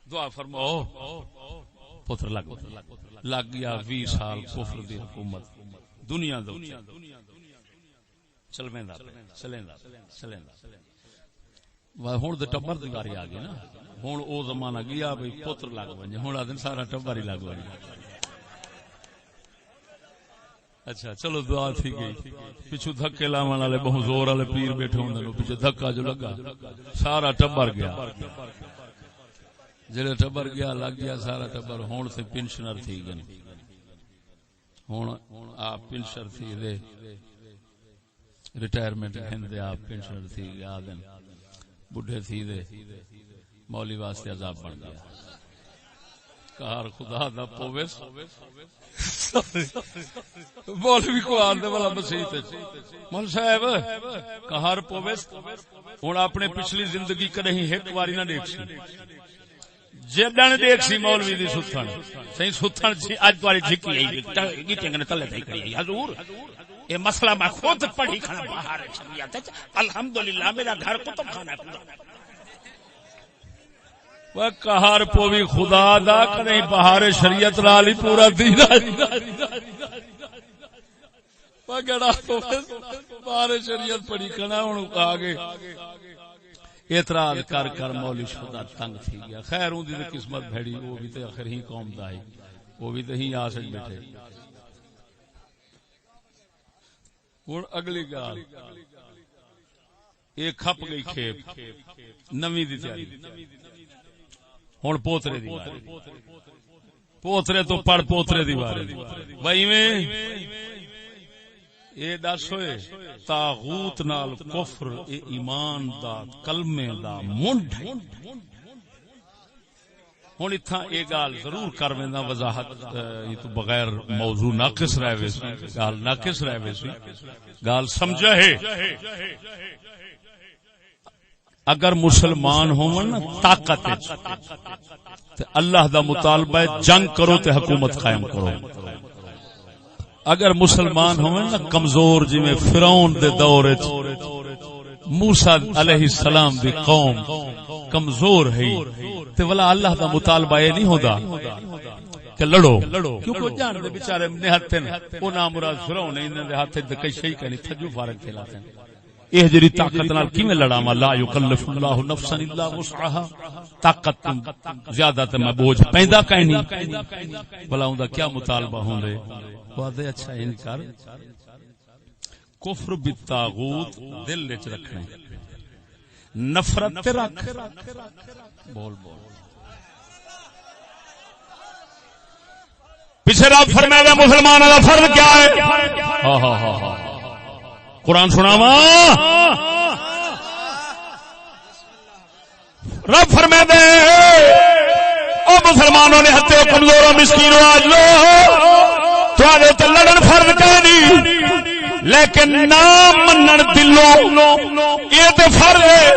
دعا فرماؤ پتر لگ گیا 20 سال کفر دی حکومت دنیا دے چلویں ہوں تو ٹبر دی واری آ گئی نا ہوں او زمانہ گیا بھائی پتر لگ بنے ہوں آدھے سارا ٹبر ہی لگ بنے اچھا چلو دعا تھی گئی پچھو دھکے لاون والے بہت زور والے پیر بیٹھے ہوندے پیچھے دھکا جو لگا سارا ٹبر گیا جڑے ٹبر گیا لگ گیا سارا ٹبر ہون سے پنشنر تھی گئے ہوں آپ پنشنر تھی دے ریٹائرمنٹ ہندے آپ پنشنر تھی گیا دن بڈھے تھی دے مولی واسطے عذاب بن گیا کار خدا دا پوویس مولوی کو آن دے والا مسیح تے مول صاحب کہار پوویس ہن اپنے پچھلی زندگی کدی ایک واری نہ دیکھ سی جدن دیکھ سی مولوی دی ستھن صحیح ستھن اج تواڈی جھکی ائی گیٹنگ نے تلے تے کری حضور یہ مسئلہ میں خود پڑھی کھانا باہر شریعت الحمدللہ میرا گھر کتب خانہ ہے وہ کہار پوی خدا دا کہیں بہار شریعت نال پورا دین وہ گڑا بہار شریعت پڑھی کھانا ہن آگے اعتراض کر کر مولوی خدا تنگ تھی گیا خیر اون دی قسمت بھڑی وہ بھی تے آخر ہی قوم دا ہی وہ بھی تے ہی آ سک بیٹھے ہن اگلی گل ایک کھپ گئی کھیپ نویں دی تیاری ہن پوترے دی واری پوترے تو پڑھ پوترے دی واری بھائی میں اے دس ہوئے طاغوت نال کفر اے ایمان دا کلمے دا منڈ ہوں اتنا یہ گال ضرور کر وینا وضاحت تو بغیر موضوع ناقص رہ وے گال ناقص رہ وے گال سمجھا ہے اگر مسلمان ہون طاقت تے اللہ دا مطالبہ ہے جنگ کرو تے حکومت قائم کرو اگر مسلمان ہون کمزور جی میں فرعون دے دور موسیٰ علیہ السلام دی قوم کمزور ہے تے ولا اللہ دا مطالبہ یہ نہیں ہوتا کہ لڑو کیونکہ جان دے بیچارے نہتے ہیں او نامراد فرعون نے انہاں دے ہاتھ تے کئی شے کہیں تھجو فارغ کھلاتے ہیں یہ جڑی طاقت نال کیویں لڑاواں لا یکلف اللہ نفسا الا وسعها طاقت زیادہ تے میں بوجھ پیندا کہیں نہیں بھلا اوندا کیا مطالبہ ہوندے وعدے اچھا انکار کفر بالطاغوت دل وچ رکھنا نفرت تے رکھ بول پیچھے رب فرمایا مسلمانوں کا فرض کیا ہے ہاں ہاں ہاں ہاں قرآن سناواں رب فرما دے او مسلمانوں نے ہتے کمزوروں مسکینوں آج لو تھوڑے تے لڑن فرض کہہ نہیں لیکن نہ منن دلوں یہ تے فرض ہے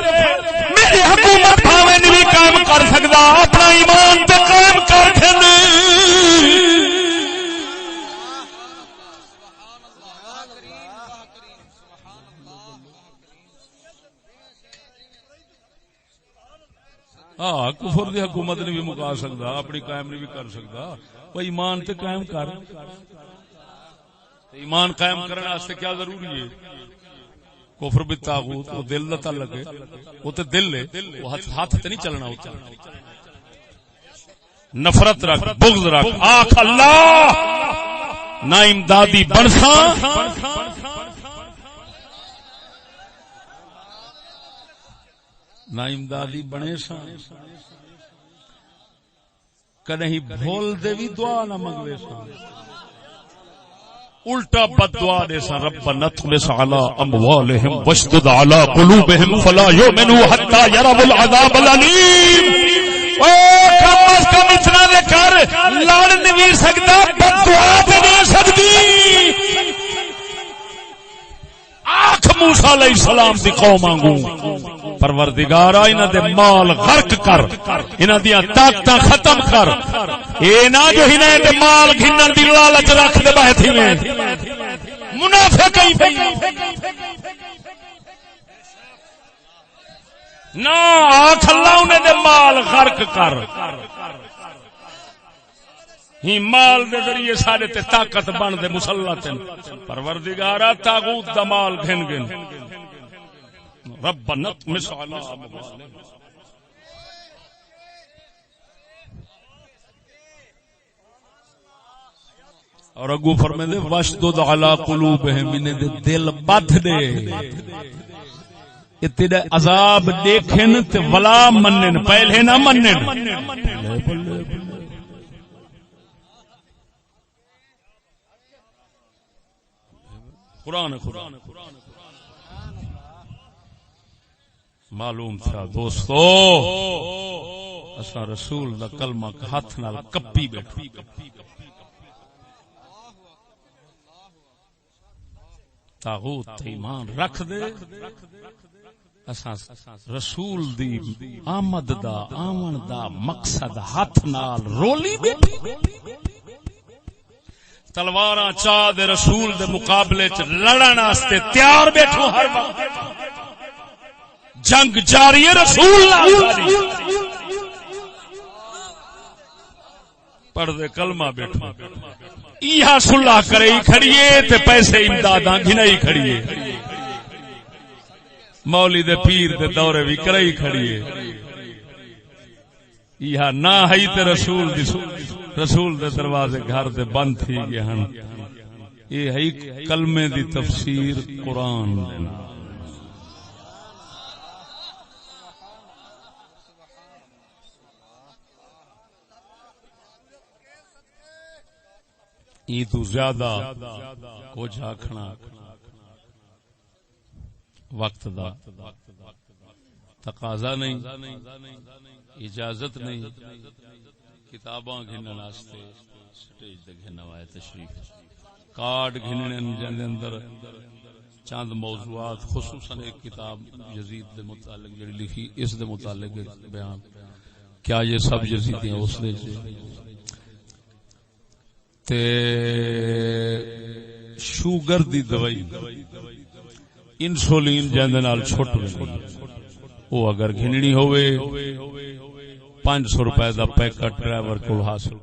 میری حکومت بھاویں نہیں قائم کر سکدا اپنا ایمان تے قائم کر کھندے ہاں کفر دی حکومت نہیں بھی مکا سکتا اپنی قائم نہیں بھی کر سکتا وہ ایمان تے قائم کر ایمان قائم کرنے واسطے کیا ضروری ہے کفر بالطاغوت وہ دل دا تعلق ہے وہ تے دل ہے وہ ہاتھ تے نہیں چلنا ہوتا نفرت رکھ بغض رکھ آخ اللہ نہ امدادی بنسا نہ امدادی بنے سا کدیں بھول دے بھی دعا نہ منگوے سا الٹا بد دعا دے سا ربنا اطمس علی اموالہم واشدد علی قلوبہم فلا یؤمنوا حتی یروا العذاب الالم کم از کم اتنا دے کر لڑ نہیں سکتا بد دعا دے نہیں سکتی آنکھ موسیٰ علیہ السلام دی قوم آنگوں پروردگارا انہاں دے مال غرق کر انہاں دیاں طاقتاں ختم کر اے نہ جو انہاں دے مال گھنن دی لالچ رکھ دے بیٹھی میں منافق ہی نہ آنکھ اللہ انہاں دے مال غرق کر ہی مال دے ذریعے سارے تے طاقت بن دے مسلط پروردگارا طاغوت دا مال گھن گھن ربنا اطمس علی اموالہم اور اگو فرمائے دے واشدد علی قلوبہم انہیں دے دل بدھ دے تیرے عذاب دیکھن تے ولا منن پہلے نہ منن قرآن معلوم تھا دوستو اسا رسول دا کلمہ ہاتھ نال کپی بیٹھو طاغوت ایمان رکھ دے اسا رسول دی آمد دا آمن دا مقصد ہاتھ نال رولی بیٹھی تلواراں چاہ دے رسول دے مقابلے چ لڑن واسطے تیار بیٹھو ہر وقت جنگ جاری ہے رسول پڑھ دے کلمہ بیٹھو ایہا صلح کرے ہی کھڑیے تے پیسے امداداں گھنائی کھڑیے مولی دے پیر دے دورے بھی کرے ہی کھڑیے ایہا نہ ہی تے رسول دے دروازے گھر دے بند تھی گئے ہن یہ ہے کلمے دی تفسیر قرآن دینا ای تو زیادہ کچھ آکھنا وقت دا تقاضا نہیں، اجازت نہیں، کتاباں گھنن واسطے سٹیج تے گھننا وائے تشریف کارڈ گھننے جندے اندر چند موضوعات خصوصاً ایک کتاب یزید دے متعلق جڑی لکھی اس دے متعلق بیان کیا یہ سب یزیدی ہیں اس دے تے شوگر دی دوائی انسولین جندے نال چھٹ رہی وہ اگر گھننی ہوئے 500 روپے دا پیکٹ ڈرائیور کو حاصل